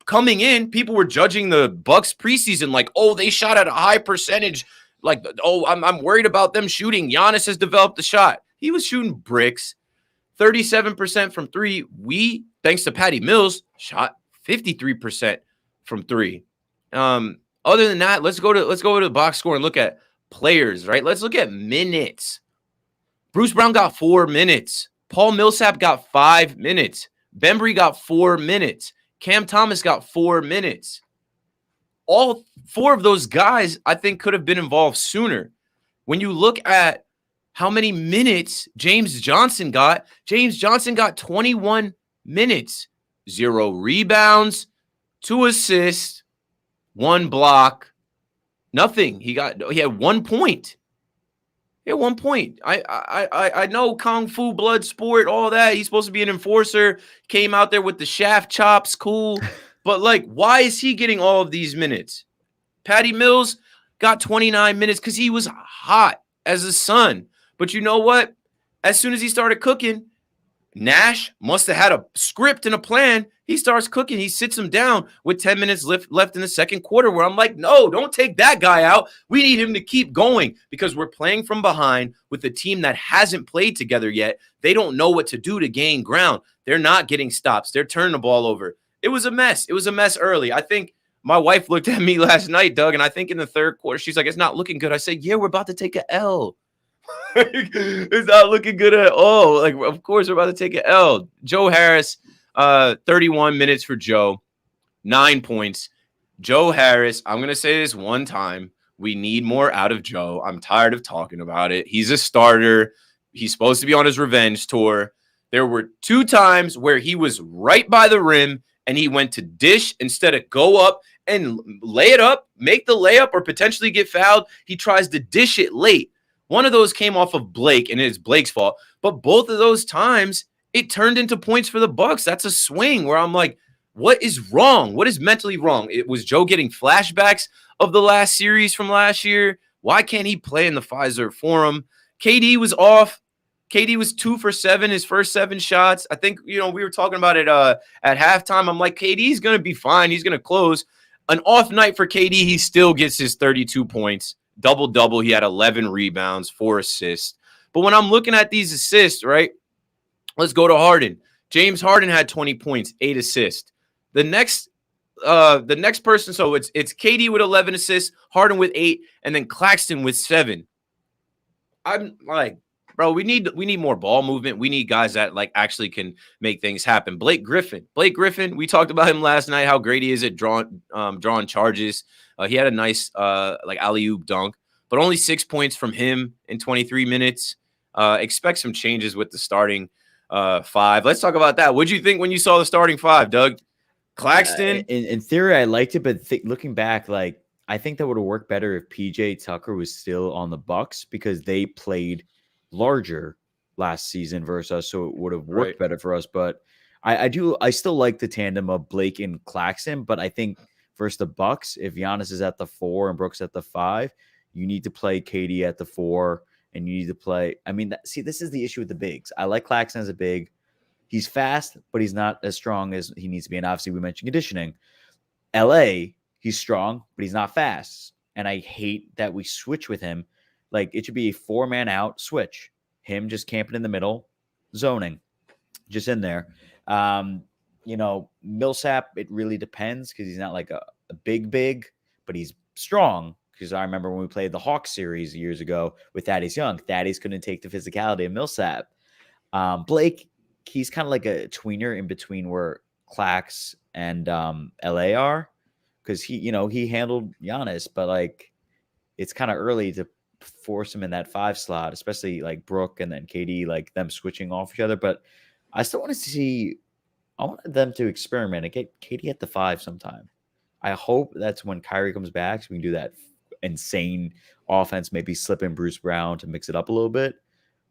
Coming in, people were judging the Bucks preseason like, oh, they shot at a high percentage. Like, oh, I'm worried about them shooting. Giannis has developed the shot. He was shooting bricks. 37% from 3. We, thanks to Patty Mills, shot 53% from 3. Other than that, let's go to the box score and look at players, right? Let's look at minutes. Bruce Brown got 4 minutes. Paul Millsap got 5 minutes. Bembry got 4 minutes. Cam Thomas got 4 minutes. All 4 of those guys, I think, could have been involved sooner. When you look at how many minutes James Johnson got 21 minutes. 0 rebounds, 2 assists, 1 block, nothing. He had 1 point. He had 1 point. I know Kung Fu, blood sport, all that. He's supposed to be an enforcer. Came out there with the shaft chops, cool. But, like, why is he getting all of these minutes? Patty Mills got 29 minutes because he was hot as the sun. But you know what? As soon as he started cooking, Nash must have had a script and a plan. He starts cooking. He sits him down with 10 minutes left in the second quarter, where I'm like, no, don't take that guy out. We need him to keep going because we're playing from behind with a team that hasn't played together yet. They don't know what to do to gain ground. They're not getting stops. They're turning the ball over. It was a mess. It was a mess early. I think my wife looked at me last night, Doug, and I think in the third quarter, she's like, it's not looking good. I said, yeah, we're about to take an L. It's not looking good at all. Like, of course, we're about to take an L. Joe Harris, 31 minutes for Joe, 9 points. Joe Harris, I'm going to say this one time. We need more out of Joe. I'm tired of talking about it. He's a starter. He's supposed to be on his revenge tour. There were 2 times where he was right by the rim and he went to dish instead of go up and lay it up, make the layup, or potentially get fouled. He tries to dish it late. One of those came off of Blake, and it's Blake's fault. But both of those times, it turned into points for the Bucks. That's a swing where I'm like, what is wrong? What is mentally wrong? It was Joe getting flashbacks of the last series from last year. Why can't he play in the Pfizer Forum? KD was off. KD was 2 for 7, his first 7 shots. I think, we were talking about it at halftime. I'm like, KD's going to be fine. He's going to close. An off night for KD, he still gets his 32 points. Double-double. He had 11 rebounds, 4 assists. But when I'm looking at these assists, right, let's go to Harden. James Harden had 20 points, 8 assists. The next person, so it's KD with 11 assists, Harden with 8, and then Claxton with 7. I'm like, bro, we need more ball movement. We need guys that like actually can make things happen. Blake Griffin, we talked about him last night, how great he is at drawing charges. He had a nice like alley-oop dunk, but only 6 points from him in 23 minutes. Expect some changes with the starting 5. Let's talk about that. What'd you think when you saw the starting 5, Doug? Claxton? In theory, I liked it, but looking back, like I think that would have worked better if PJ Tucker was still on the Bucks because they played larger last season versus us, so it would have worked better for us. But I still like the tandem of Blake and Claxton, but I think versus the Bucks, if Giannis is at the 4 and Brooks at the 5, you need to play KD at the 4, and you need to play. I mean, this is the issue with the bigs. I like Claxton as a big. He's fast, but he's not as strong as he needs to be. And obviously, we mentioned conditioning. LA, he's strong, but he's not fast. And I hate that we switch with him. Like, it should be a 4-man out switch. Him just camping in the middle, zoning, just in there. Millsap, it really depends because he's not like a big, but he's strong. Because I remember when we played the Hawks series years ago with Thaddeus Young, Thaddeus couldn't take the physicality of Millsap. Blake, he's kind of like a tweener in between where Clax and LA are, because he handled Giannis, but like it's kind of early to force him in that 5 slot, especially like Brooke and then KD, like them switching off each other. But I still want to see. I want them to experiment and get KD at the 5 sometime. I hope that's when Kyrie comes back, so we can do that insane offense, maybe slip in Bruce Brown to mix it up a little bit.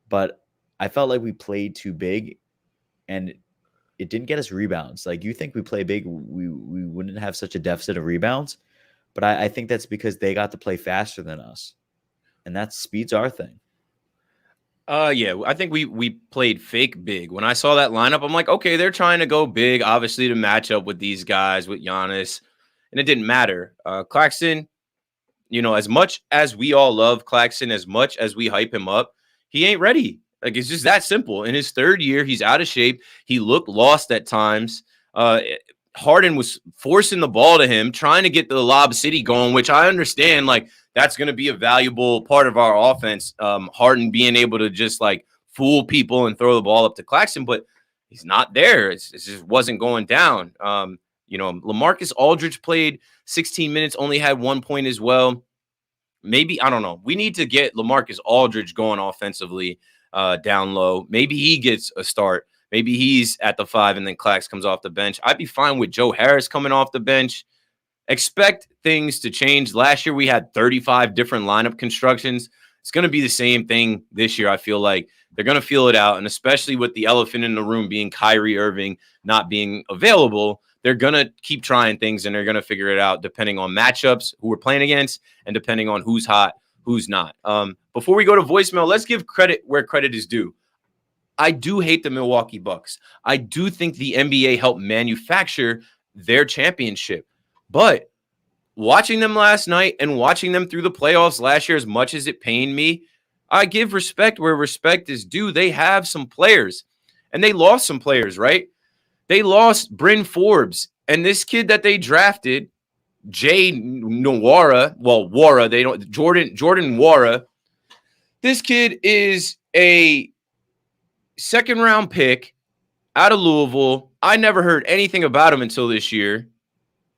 But I felt like we played too big, and it didn't get us rebounds. Like, you think we play big, we wouldn't have such a deficit of rebounds. But I think that's because they got to play faster than us. And that speed's our thing. Yeah, I think we played fake big. When I saw that lineup, I'm like, okay, they're trying to go big, obviously, to match up with these guys, with Giannis. And it didn't matter. Claxton, as much as we all love Claxton, as much as we hype him up, he ain't ready. Like, it's just that simple. In his 3rd year, he's out of shape. He looked lost at times. Harden was forcing the ball to him, trying to get the Lob City going, which I understand, like, that's going to be a valuable part of our offense. Harden being able to just, like, fool people and throw the ball up to Claxton, but he's not there. It just wasn't going down. LaMarcus Aldridge played 16 minutes, only had 1 point as well. Maybe, I don't know. We need to get LaMarcus Aldridge going offensively down low. Maybe he gets a start. Maybe he's at the 5 and then Clax comes off the bench. I'd be fine with Joe Harris coming off the bench. Expect things to change. Last year, we had 35 different lineup constructions. It's going to be the same thing this year. I feel like they're going to feel it out. And especially with the elephant in the room being Kyrie Irving not being available, they're going to keep trying things and they're going to figure it out depending on matchups, who we're playing against, and depending on who's hot, who's not. Before we go to voicemail, let's give credit where credit is due. I do hate the Milwaukee Bucks. I do think the NBA helped manufacture their championship. But watching them last night and watching them through the playoffs last year, as much as it pained me, I give respect where respect is due. They have some players, and they lost some players, right? They lost Bryn Forbes, and this kid that they drafted, Jay Nwara, Wara, they don't Jordan Wara. This kid is a second round pick out of Louisville. I never heard anything about him until this year.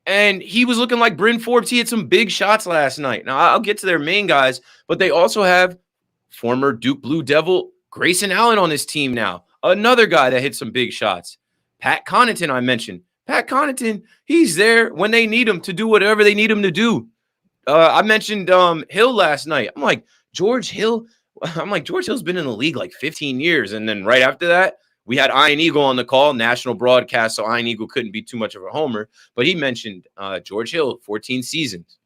And he was looking like Bryn Forbes. He had some big shots last night. Now, I'll get to their main guys, but they also have former Duke Blue Devil Grayson Allen on his team now. Another guy that hit some big shots. Pat Connaughton, I mentioned. Pat Connaughton, he's there when they need him to do whatever they need him to do. I mentioned Hill last night. I'm like, George Hill's been in the league like 15 years. And then right after that, we had Iron Eagle on the call, national broadcast, so Iron Eagle couldn't be too much of a homer. But he mentioned George Hill, 14 seasons.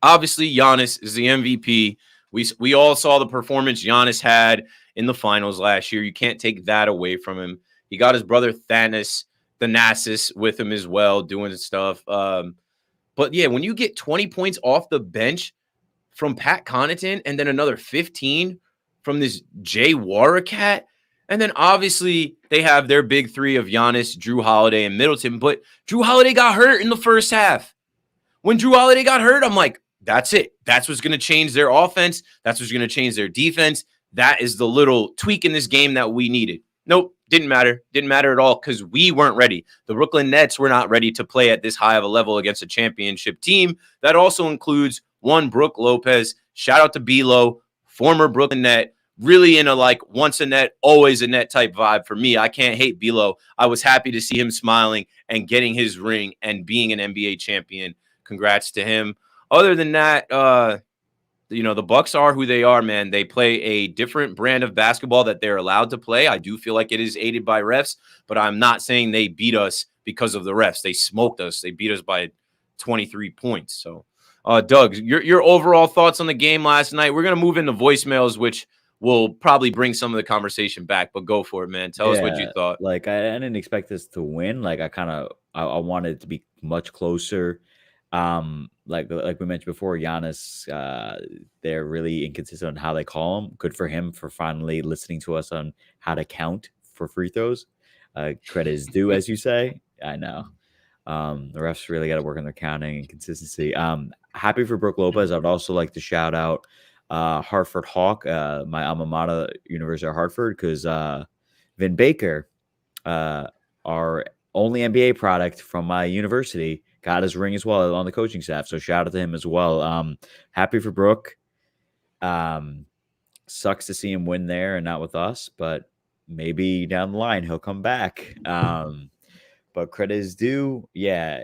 Obviously, Giannis is the MVP. We all saw the performance Giannis had in the finals last year. You can't take that away from him. He got his brother Thanasis with him as well, doing stuff. But, yeah, when you get 20 points off the bench from Pat Connaughton and then another 15 from this Jay Warakat, and then obviously they have their big three of Giannis, Drew Holiday, and Middleton. But Drew Holiday got hurt in the first half. When Drew Holiday got hurt, I'm like, that's it. That's what's going to change their offense. That's what's going to change their defense. That is the little tweak in this game that we needed. Nope, didn't matter. Didn't matter at all because we weren't ready. The Brooklyn Nets were not ready to play at this high of a level against a championship team. That also includes one Brook Lopez. Shout out to B-Lo, former Brooklyn Net. Really in a like once a net, always a net type vibe for me. I can't hate Bilo. I was happy to see him smiling and getting his ring and being an NBA champion. Congrats to him. Other than that, the Bucks are who they are, man. They play a different brand of basketball that they're allowed to play. I do feel like it is aided by refs, but I'm not saying they beat us because of the refs. They smoked us. They beat us by 23 points. So, Doug, your overall thoughts on the game last night. We're going to move into voicemails, which we'll probably bring some of the conversation back, but go for it, man. Tell us what you thought. Like, I didn't expect this to win. Like, I wanted it to be much closer. Like we mentioned before, Giannis, they're really inconsistent on how they call him. Good for him for finally listening to us on how to count for free throws. Credit is due, as you say. I know. The refs really got to work on their counting and consistency. Happy for Brook Lopez. I would also like to shout out Hartford Hawk, my alma mater, University of Hartford, because Vin Baker, our only NBA product from my university, got his ring as well on the coaching staff. So shout out to him as well. Happy for Brook. Sucks to see him win there and not with us, but maybe down the line he'll come back. But credit is due. Yeah,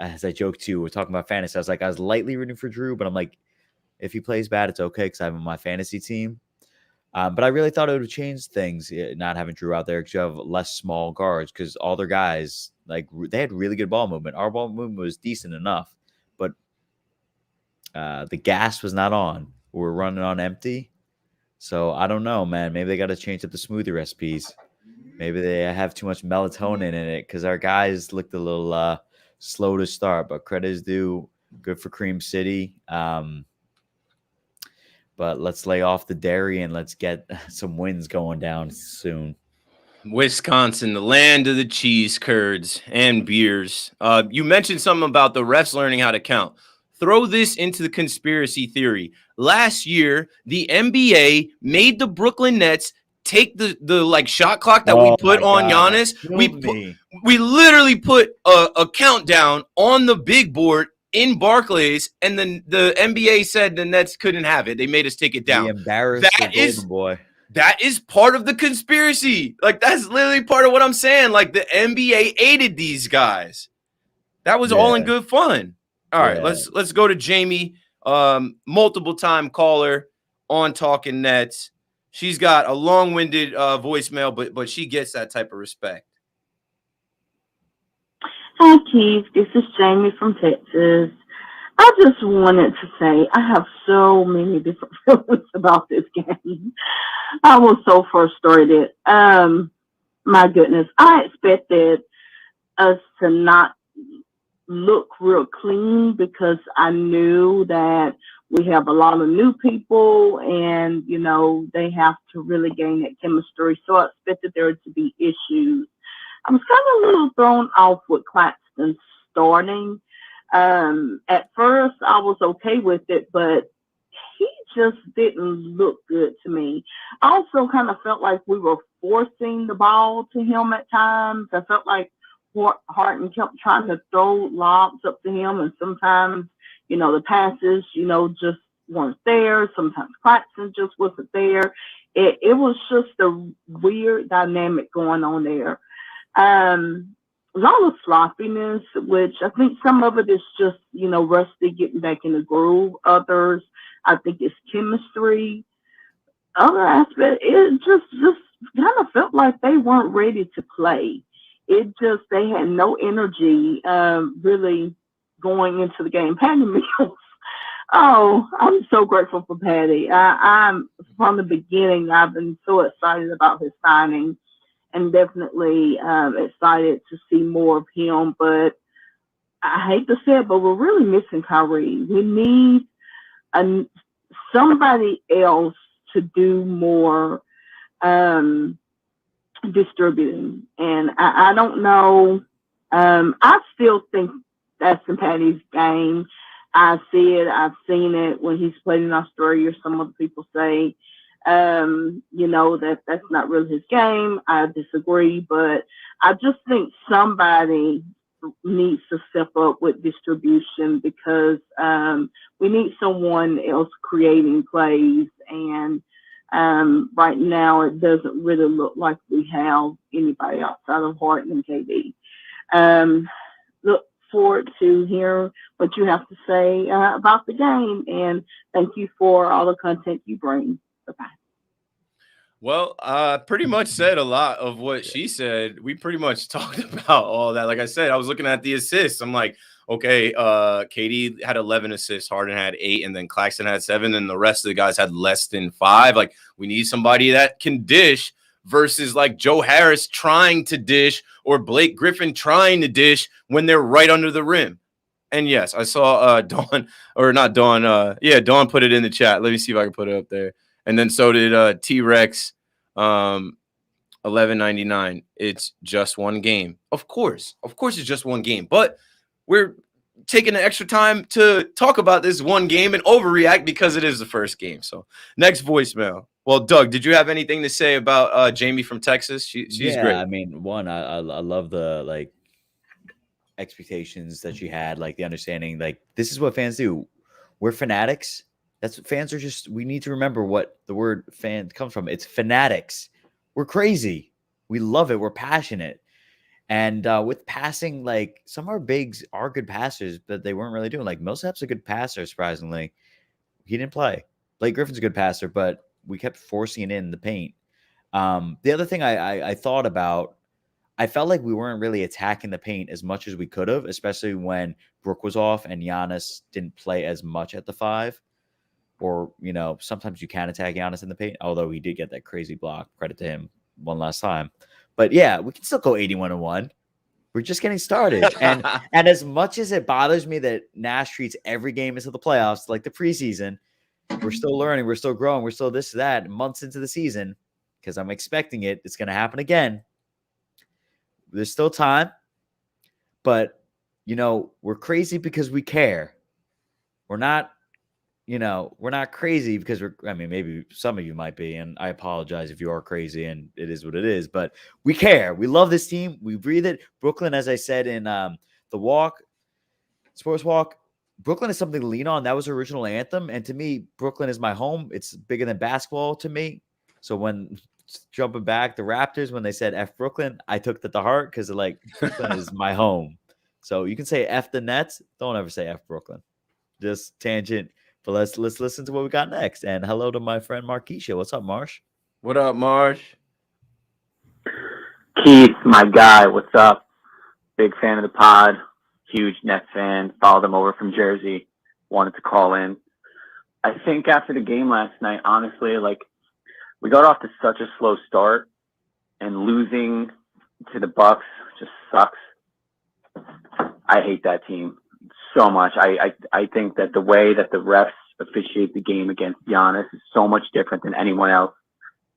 as I joked too, we're talking about fantasy. I was lightly rooting for Drew, but I'm like, if he plays bad, it's okay because I have him on my fantasy team. But I really thought it would change things not having Drew out there because you have less small guards because all their guys, like, they had really good ball movement. Our ball movement was decent enough, but the gas was not on. We're running on empty. So I don't know, man. Maybe they got to change up the smoothie recipes. Maybe they have too much melatonin in it because our guys looked a little slow to start. But credit is due. Good for Cream City. But let's lay off the dairy and let's get some wins going down soon. Wisconsin, the land of the cheese curds and beers. You mentioned something about the refs learning how to count. Throw this into the conspiracy theory. Last year, the NBA made the Brooklyn Nets take the like shot clock that we put on Giannis. We literally put a countdown on the big board in Barclays, and then the NBA said the Nets couldn't have it. They made us take it down. They embarrassed the Golden Boy. That is part of the conspiracy. Like, that's literally part of what I'm saying. Like, the NBA aided these guys. That was all in good fun. All right, let's go to Jamie, multiple time caller on Talking Nets. She's got a long-winded voicemail, but she gets that type of respect. Hi, Keith. This is Jamie from Texas. I just wanted to say I have so many different feelings about this game. I was so frustrated. My goodness, I expected us to not look real clean because I knew that we have a lot of new people and, they have to really gain that chemistry. So I expected there to be issues. I was kind of a little thrown off with Claxton starting. At first, I was okay with it, but he just didn't look good to me. I also kind of felt like we were forcing the ball to him at times. I felt like Harden kept trying to throw lobs up to him, and sometimes, the passes, just weren't there. Sometimes Claxton just wasn't there. It was just a weird dynamic going on there. A lot of sloppiness, which I think some of it is just, Rusty getting back in the groove. Others, I think it's chemistry. Other aspect, it just kind of felt like they weren't ready to play. They had no energy, really going into the game. Patty Mills. Oh, I'm so grateful for Patty. I'm from the beginning. I've been so excited about his signing, and definitely excited to see more of him. But I hate to say it, but we're really missing Kyrie. We need a, somebody else to do more distributing. And I don't know. I still think that's in Patty's game. I see it. I've seen it when he's played in Australia. Some other people say, that's not really his game. I disagree, but I just think somebody needs to step up with distribution because we need someone else creating plays. And right now, it doesn't really look like we have anybody outside of Harden and KD. Look forward to hearing what you have to say about the game, and thank you for all the content you bring. Bye-bye. Well, pretty much said a lot of what she said. We pretty much talked about all that. Like I said, I was looking at the assists. I'm like, okay, KD had 11 assists, Harden had 8, and then Claxton had 7, and the rest of the guys had less than 5. Like, we need somebody that can dish versus like Joe Harris trying to dish or Blake Griffin trying to dish when they're right under the rim. And yes, I saw Dawn, or not Dawn, Dawn put it in the chat. Let me see if I can put it up there. And then so did T-Rex 1199. It's just one game. Of course it's just one game. But we're taking the extra time to talk about this one game and overreact because it is the first game. So next voicemail. Well, Doug, did you have anything to say about Jamie from Texas? She's great. I mean, I love the expectations that she had, like the understanding, like this is what fans do. We're fanatics. That's what fans are. Just, we need to remember what the word fan comes from. It's fanatics. We're crazy. We love it. We're passionate. And with passing, like some of our bigs are good passers, but they weren't really doing. Like Millsap's a good passer, surprisingly. He didn't play. Blake Griffin's a good passer, but we kept forcing it in the paint. The other thing I thought about, I felt like we weren't really attacking the paint as much as we could have, especially when Brook was off and Giannis didn't play as much at the 5. Or, sometimes you can attack Giannis in the paint, although he did get that crazy block. Credit to him one last time. But yeah, we can still go 81-1. We're just getting started. And as much as it bothers me that Nash treats every game into the playoffs like the preseason, we're still learning, we're still growing, we're still this, that, months into the season, because I'm expecting it. It's going to happen again. There's still time. But, we're crazy because we care. We're not crazy because maybe some of you might be, and I apologize if you are crazy, and it is what it is, but we care. We love this team. We breathe it. Brooklyn, as I said in the sports walk, Brooklyn is something to lean on. That was our original anthem. And to me, Brooklyn is my home. It's bigger than basketball to me. So when jumping back, the Raptors, when they said F Brooklyn, I took that to heart because Brooklyn is my home. So you can say F the Nets. Don't ever say F Brooklyn. Just tangent. But let's listen to what we got next. And hello to my friend Marquisha. What's up, Marsh? What up, Marsh? Keith, my guy, what's up? Big fan of the pod. Huge Nets fan. Followed them over from Jersey. wanted to call in. I think after the game last night, honestly, like we got off to such a slow start, and losing to the Bucks just sucks. I hate that team so much. I think that the way that the refs officiate the game against Giannis is so much different than anyone else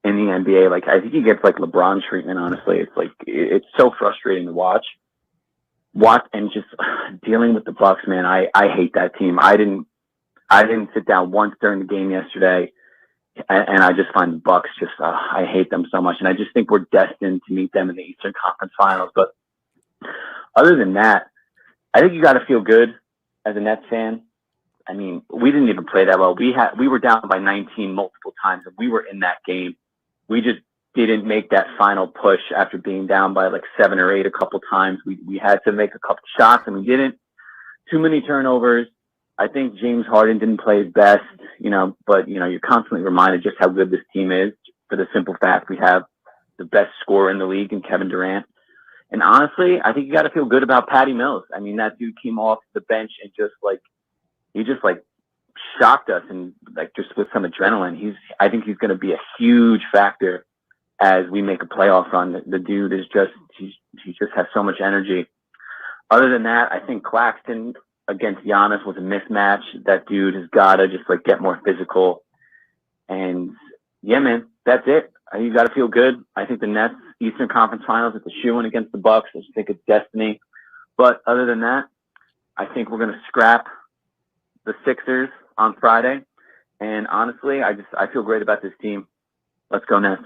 in the NBA. Like, I think he gets like LeBron treatment, honestly. It's like, it's so frustrating to watch and just dealing with the Bucks, man. I hate that team. I didn't sit down once during the game yesterday, and I just find the Bucks just, I hate them so much. And I just think we're destined to meet them in the Eastern Conference Finals. But other than that, I think you got to feel good as a Nets fan. I mean, we didn't even play that well. We were down by 19 multiple times, and we were in that game. We just didn't make that final push after being down by like 7 or 8 a couple times. We had to make a couple shots, and we didn't. Too many turnovers. I think James Harden didn't play his best, but you're constantly reminded just how good this team is, for the simple fact we have the best scorer in the league in Kevin Durant. And honestly, I think you got to feel good about Patty Mills. I mean, that dude came off the bench and he just shocked us, and like just with some adrenaline. I think he's going to be a huge factor as we make a playoff run. The dude is he just has so much energy. Other than that, I think Claxton against Giannis was a mismatch. That dude has got to just get more physical. And yeah, man, that's it. You got to feel good. I think the Nets Eastern Conference Finals is a shoo-in against the Bucks. I just think it's destiny. But other than that, I think we're going to scrap the Sixers on Friday. And honestly, I feel great about this team. Let's go Nets.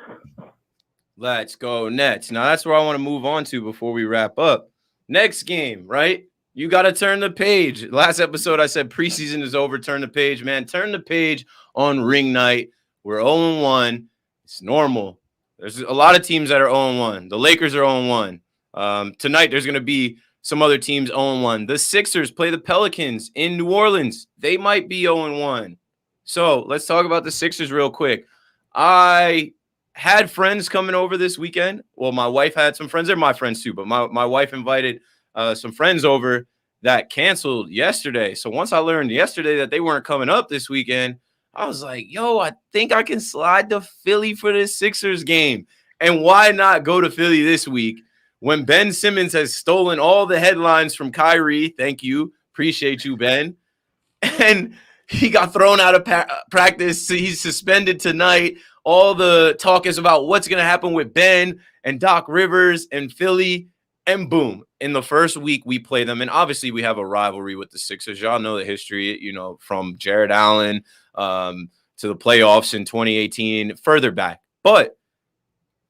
Let's go Nets. Now that's where I want to move on to before we wrap up. Next game, right? You got to turn the page. Last episode, I said preseason is over. Turn the page, man. Turn the page on ring night. We're 0-1. It's normal. There's a lot of teams that are 0-1. The Lakers are 0-1. Tonight, there's going to be some other teams 0-1. The Sixers play the Pelicans in New Orleans. They might be 0-1. So let's talk about the Sixers real quick. I had friends coming over this weekend. Well, my wife had some friends. They're my friends too, but my wife invited some friends over that canceled yesterday. So once I learned yesterday that they weren't coming up this weekend, I was like, yo, I think I can slide to Philly for this Sixers game. And why not go to Philly this week when Ben Simmons has stolen all the headlines from Kyrie? Thank you. Appreciate you, Ben. And he got thrown out of practice. He's suspended tonight. All the talk is about what's going to happen with Ben and Doc Rivers and Philly. And boom, in the first week, we play them. And obviously, we have a rivalry with the Sixers. Y'all know the history, from Jared Allen to the playoffs in 2018, further back. But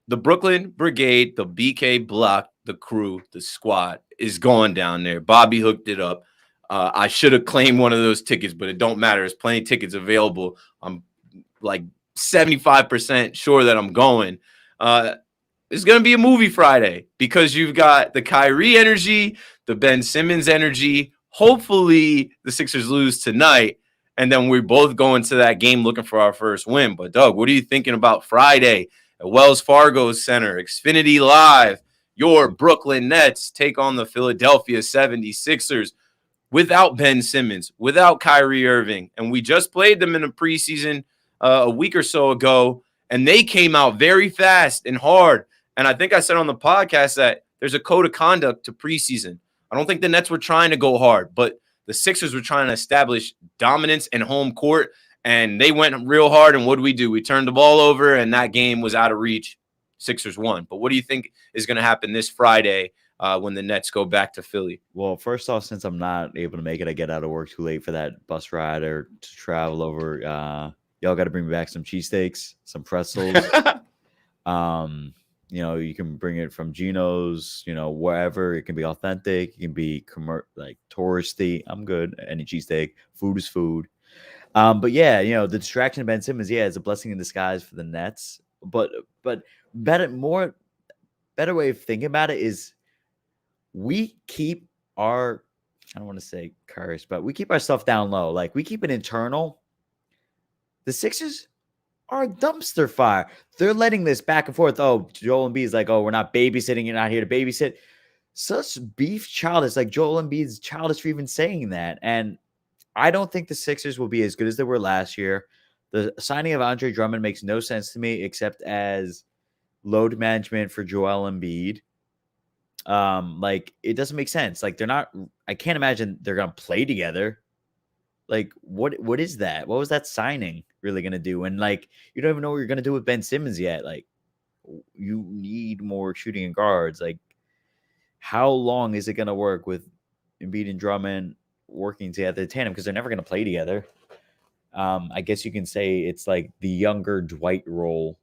the Brooklyn Brigade, the BK Block, the crew, the squad is going down there. Bobby hooked it up. I should have claimed one of those tickets, but it don't matter. There's plenty of tickets available. I'm like 75% sure that I'm going. It's going to be a movie Friday because you've got the Kyrie energy, the Ben Simmons energy. Hopefully the Sixers lose tonight, and then we're both going to that game looking for our first win. But, Doug, what are you thinking about Friday at Wells Fargo Center, Xfinity Live? Your Brooklyn Nets take on the Philadelphia 76ers without Ben Simmons, without Kyrie Irving. And we just played them in a preseason a week or so ago, and they came out very fast and hard. And I think I said on the podcast that there's a code of conduct to preseason. I don't think the Nets were trying to go hard, but the Sixers were trying to establish dominance in home court, and they went real hard. And what did we do? We turned the ball over, and that game was out of reach. Sixers won. But what do you think is going to happen this Friday when the Nets go back to Philly? Well, first off, since I'm not able to make it, I get out of work too late for that bus ride or to travel over. Y'all got to bring me back some cheesesteaks, some pretzels. You can bring it from Geno's, wherever. It can be authentic. It can be touristy. I'm good. Any cheesesteak. Food is food. But yeah, the distraction of Ben Simmons, is a blessing in disguise for the Nets. But better way of thinking about it is we keep our, I don't want to say curse, but we keep our stuff down low. Like, we keep it internal. The Sixers are a dumpster fire. They're letting this back and forth. Oh, Joel Embiid's like, oh, we're not babysitting. You're not here to babysit. Such beef childish. Like, Joel Embiid's childish for even saying that. And I don't think the Sixers will be as good as they were last year. The signing of Andre Drummond makes no sense to me except as load management for Joel Embiid. Like it doesn't make sense. Like they're not. I can't imagine they're gonna play together. Like what is that? What was that signing really gonna do? And like you don't even know what you're gonna do with Ben Simmons yet. Like you need more shooting and guards. Like how long is it gonna work with Embiid and Drummond working together tandem? Because they're never gonna play together. I guess you can say it's like the younger Dwight role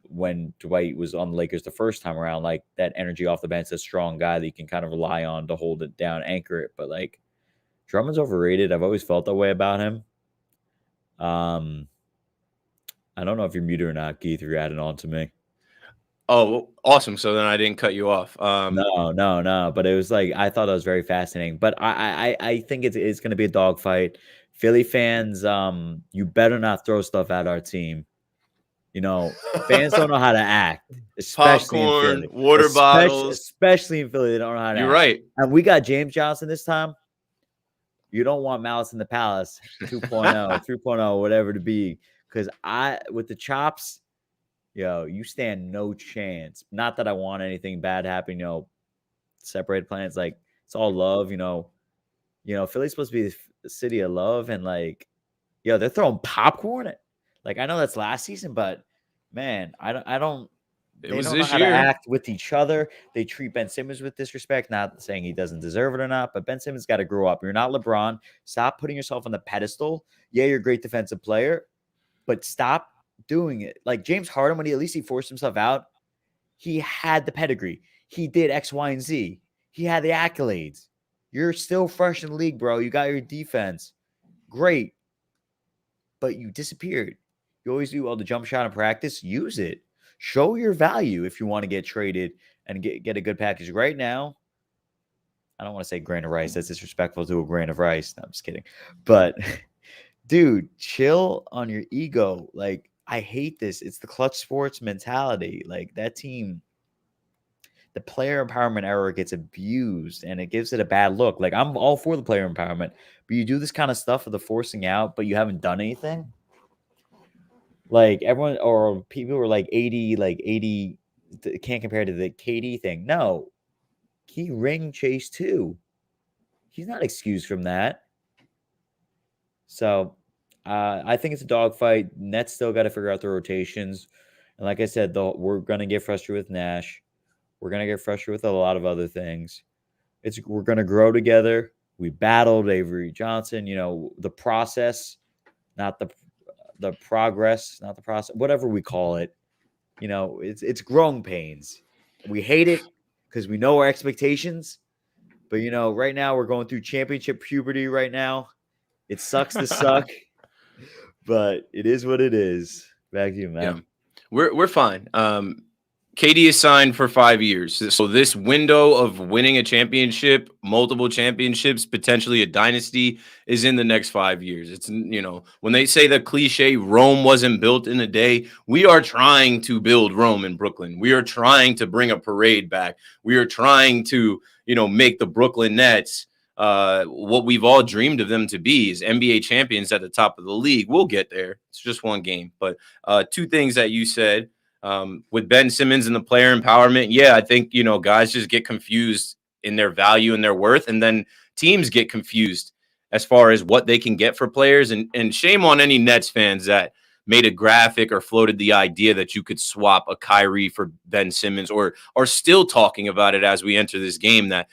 when Dwight was on the Lakers the first time around, like that energy off the bench, a strong guy that you can kind of rely on to hold it down, anchor it. But like Drummond's overrated. I've always felt that way about him. I don't know if you're muted or not, Keith, if you're adding on to me. Oh, awesome. So then I didn't cut you off. No. But it was like I thought that was very fascinating. But I think it's going to be a dogfight. Philly fans, you better not throw stuff at our team. You know, fans don't know how to act, especially Popcorn, in Philly. water bottles. Especially in Philly, they don't know how to You're act. right. And we got James Johnson this time. You don't want Malice in the Palace 2.0, 3.0, whatever to be. Because with the chops, yo, you stand no chance. Not that I want anything bad happen, separated plans. Like, it's all love, Philly's supposed to be the city of love. And, like, they're throwing popcorn at. Like, I know that's last season, but, man, they don't know how to act with each other. They treat Ben Simmons with disrespect, not saying he doesn't deserve it or not, but Ben Simmons got to grow up. You're not LeBron. Stop putting yourself on the pedestal. Yeah, you're a great defensive player, but stop doing it. Like James Harden, when he forced himself out, he had the pedigree. He did X, Y, and Z. He had the accolades. You're still fresh in the league, bro. You got your defense. Great. But you disappeared. You always do all the jump shot in practice. Use it. Show your value if you want to get traded and get a good package. Right now, I don't want to say grain of rice. That's disrespectful to a grain of rice. No, I'm just kidding. But, dude, chill on your ego. Like, I hate this. It's the clutch sports mentality. Like, that team, the player empowerment era gets abused, and it gives it a bad look. Like, I'm all for the player empowerment, but you do this kind of stuff for the forcing out, but you haven't done anything. Like everyone or people were like 80 can't compare to the KD thing. No, he ring chased too. He's not excused from that. So I think it's a dogfight. Nets still got to figure out the rotations. And like I said, we're going to get frustrated with Nash. We're going to get frustrated with a lot of other things. We're going to grow together. We battled Avery Johnson, the process, not the progress, not the process, whatever we call it. It's growing pains. We hate it because we know our expectations. But, right now we're going through championship puberty right now. It sucks to suck, but it is what it is. Back to you, man. Yeah. We're fine. KD is signed for 5 years. So this window of winning a championship, multiple championships, potentially a dynasty is in the next 5 years. It's, when they say the cliche, Rome wasn't built in a day, we are trying to build Rome in Brooklyn. We are trying to bring a parade back. We are trying to, make the Brooklyn Nets what we've all dreamed of them to be is NBA champions at the top of the league. We'll get there. It's just one game. But two things that you said. With Ben Simmons and the player empowerment, I think, guys just get confused in their value and their worth, and then teams get confused as far as what they can get for players. And shame on any Nets fans that made a graphic or floated the idea that you could swap a Kyrie for Ben Simmons or are still talking about it as we enter this game that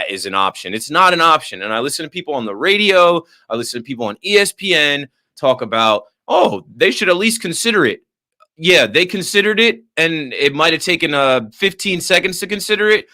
is an option. It's not an option. And I listen to people on the radio, I listen to people on ESPN talk about, they should at least consider it. Yeah, they considered it, and it might have taken 15 seconds to consider it.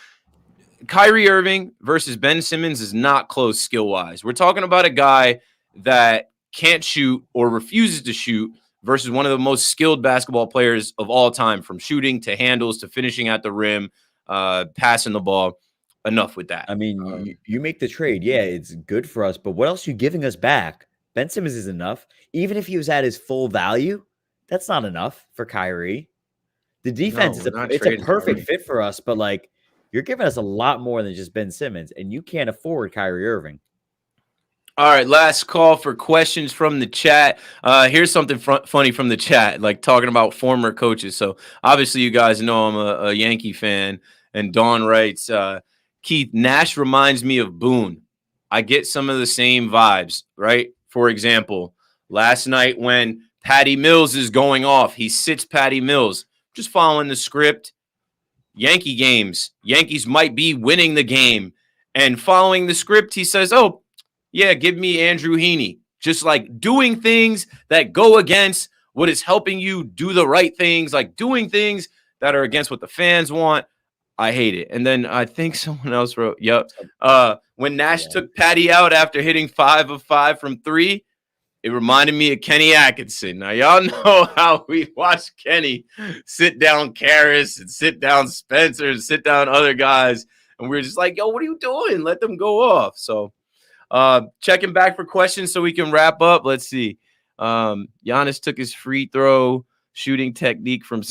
Kyrie Irving versus Ben Simmons is not close skill-wise. We're talking about a guy that can't shoot or refuses to shoot versus one of the most skilled basketball players of all time, from shooting to handles to finishing at the rim, passing the ball. Enough with that. I mean, you make the trade. Yeah, it's good for us, but what else are you giving us back? Ben Simmons is enough. Even if he was at his full value, that's not enough for Kyrie. The defense is a perfect fit for us, but like you're giving us a lot more than just Ben Simmons, and you can't afford Kyrie Irving. All right, last call for questions from the chat. Here's something funny from the chat, like talking about former coaches. So obviously, you guys know I'm a Yankee fan, and Dawn writes, Keith, Nash reminds me of Boone. I get some of the same vibes, right? For example, last night when Patty Mills is going off, he sits Patty Mills, just following the script. Yankee games, Yankees might be winning the game, and following the script, he says, "Oh, yeah, give me Andrew Heaney." Just like doing things that go against what is helping you do the right things, like doing things that are against what the fans want. I hate it. And then I think someone else wrote, "Yep." When Nash took Patty out after hitting 5 of 5 from 3, it reminded me of Kenny Atkinson. Now, y'all know how we watch Kenny sit down Karras and sit down Spencer and sit down other guys. And we're just like, yo, what are you doing? Let them go off. So checking back for questions so we can wrap up. Let's see. Giannis took his free throw shooting technique from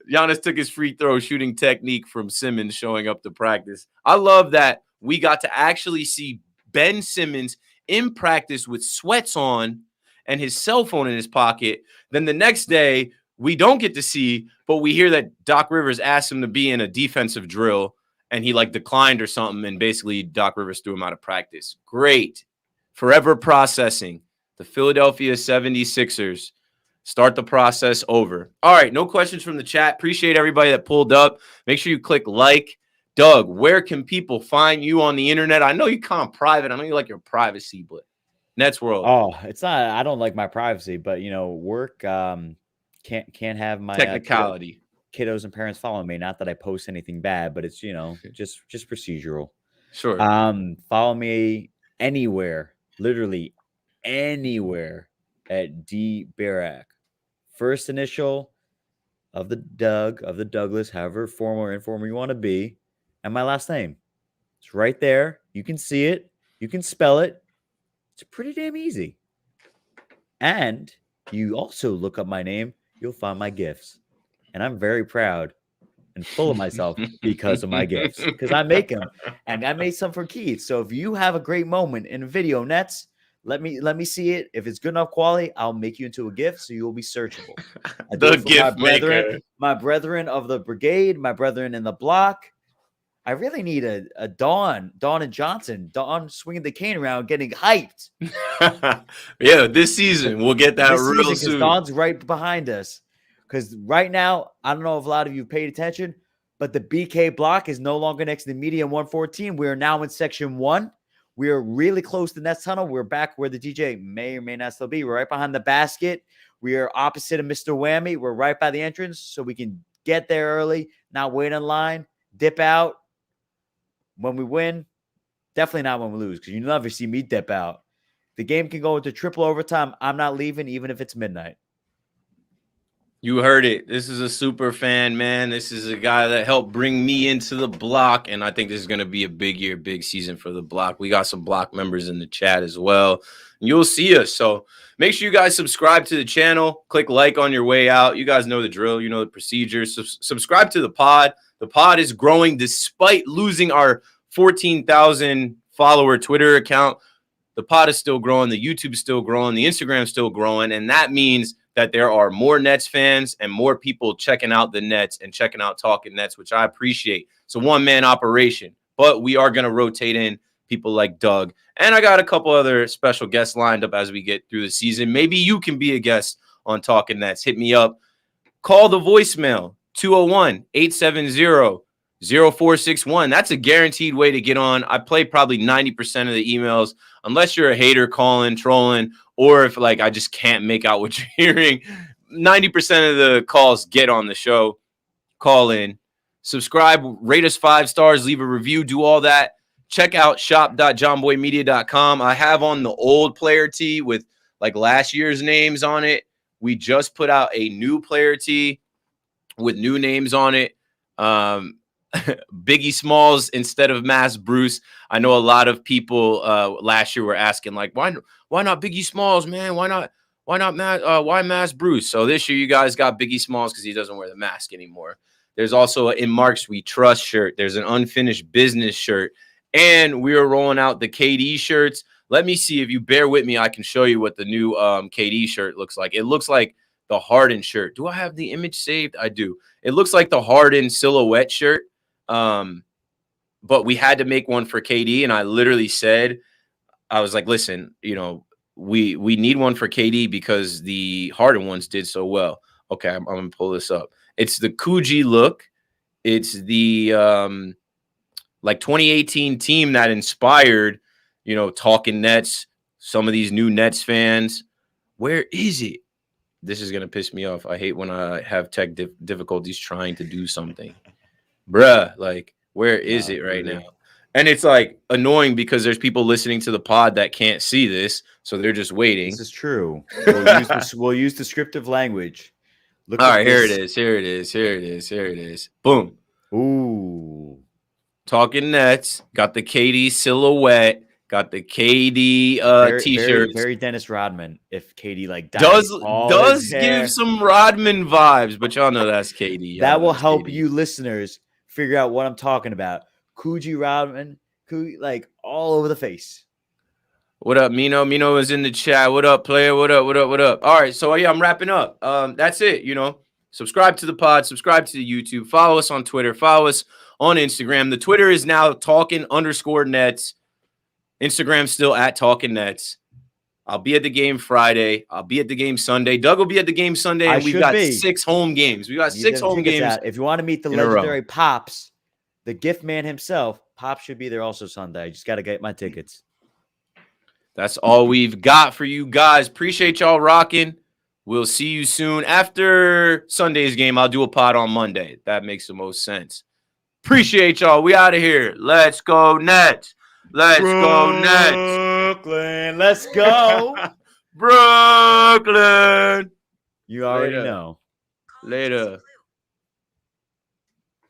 Giannis took his free throw shooting technique from Simmons showing up to practice. I love that we got to actually see Ben Simmons in practice with sweats on and his cell phone in his pocket. Then the next day, we don't get to see, but we hear that Doc Rivers asked him to be in a defensive drill and he like declined or something. And basically Doc Rivers threw him out of practice. Great. Forever processing. The Philadelphia 76ers start the process over. All right. No questions from the chat. Appreciate everybody that pulled up. Make sure you click like. Doug, where can people find you on the internet? I know you kind of private. I know you like your privacy, but Nets World. Oh, it's not. I don't like my privacy, but work can't have my technicality. Kiddos and parents following me. Not that I post anything bad, but it's just procedural. Sure. Follow me anywhere, literally anywhere at D Barak. First initial of the Douglas, however formal or informal you want to be. And my last name. It's right there. You can see it. You can spell it. It's pretty damn easy. And you also look up my name, you'll find my gifts. And I'm very proud and full of myself because of my gifts. Because I make them. And I made some for Keith. So if you have a great moment in a video, Nets, let me see it. If it's good enough quality, I'll make you into a gift so you'll be searchable. The gift maker. My brethren of the brigade, my brethren in the block. I really need a Dawn and Johnson. Dawn swinging the cane around, getting hyped. Yeah, this season we'll get that real soon. Dawn's right behind us. Because right now, I don't know if a lot of you paid attention, but the BK block is no longer next to the median 114. We are now in section 1. We are really close to the Nets tunnel. We're back where the DJ may or may not still be. We're right behind the basket. We are opposite of Mr. Whammy. We're right by the entrance, so we can get there early, not wait in line, dip out. When we win, definitely not when we lose, because you never see me dip out. The game can go into triple overtime. I'm not leaving, even if it's midnight. You heard it. This is a super fan, man. This is a guy that helped bring me into the block, and I think this is going to be a big year, big season for the block. We got some block members in the chat as well. You'll see us. So make sure you guys subscribe to the channel. Click like on your way out. You guys know the drill. You know the procedures. Subscribe to the pod. The pod is growing despite losing our 14,000 follower Twitter account. The pod is still growing. The YouTube's still growing. The Instagram's still growing. And that means that there are more Nets fans and more people checking out the Nets and checking out Talking Nets, which I appreciate. It's a one-man operation, but we are going to rotate in people like Doug. And I got a couple other special guests lined up as we get through the season. Maybe you can be a guest on Talking Nets. Hit me up. Call the voicemail, 201-870-0461. That's a guaranteed way to get on. I play probably 90% of the emails, unless you're a hater calling, trolling, or if like I just can't make out what you're hearing. 90% of the calls get on the show. Call in, subscribe, rate us 5 stars, leave a review, do all that. Check out shop.johnboymedia.com. I have on the old player tee with like last year's names on it. We just put out a new player tee with new names on it. Biggie Smalls instead of Mass Bruce. I know a lot of people last year were asking like, why not Biggie Smalls, man? Why not Mass Bruce? So this year you guys got Biggie Smalls because he doesn't wear the mask anymore. There's also an In Marks We Trust shirt. There's an Unfinished Business shirt. And we are rolling out the KD shirts. Let me see, if you bear with me, I can show you what the new KD shirt looks like. It looks like the Harden shirt. Do I have the image saved? I do. It looks like the Harden silhouette shirt. But we had to make one for KD, and I literally said, I was like, listen, we need one for KD because the Harden ones did so well. Okay, I'm gonna pull this up. It's the Coogee look. It's the 2018 team that inspired, Talking Nets, some of these new Nets fans. Where is it? This is gonna piss me off. I hate when I have tech difficulties trying to do something. Bruh, like, where is it right now? And it's like annoying because there's people listening to the pod that can't see this, so they're just waiting. This is true. We'll use descriptive language. Look. All right, here it is. Here it is. Boom. Ooh. Talking Nets. Got the KD silhouette. Got the KD t-shirts. Very Dennis Rodman. If KD does give some Rodman vibes, but y'all know that's KD. That will help you listeners figure out what I'm talking about. Coogee Rodman, like all over the face. What up, Mino? Mino is in the chat. What up, player? What up? All right, so yeah, I'm wrapping up. That's it. Subscribe to the pod, subscribe to the YouTube, follow us on Twitter, follow us on Instagram. The Twitter is now talking_Nets. Instagram still at Talking Nets. I'll be at the game Friday. I'll be at the game Sunday. Doug will be at the game Sunday, and we've got 6 home games. We got 6 home games. If you want to meet the legendary Pops, the gift man himself, Pops should be there also Sunday. I just got to get my tickets. That's all we've got for you guys. Appreciate y'all rocking. We'll see you soon. After Sunday's game, I'll do a pod on Monday. That makes the most sense. Appreciate y'all. We out of here. Let's go Nets. Let's go Nets. Brooklyn. Let's go. Brooklyn. You already know. Later.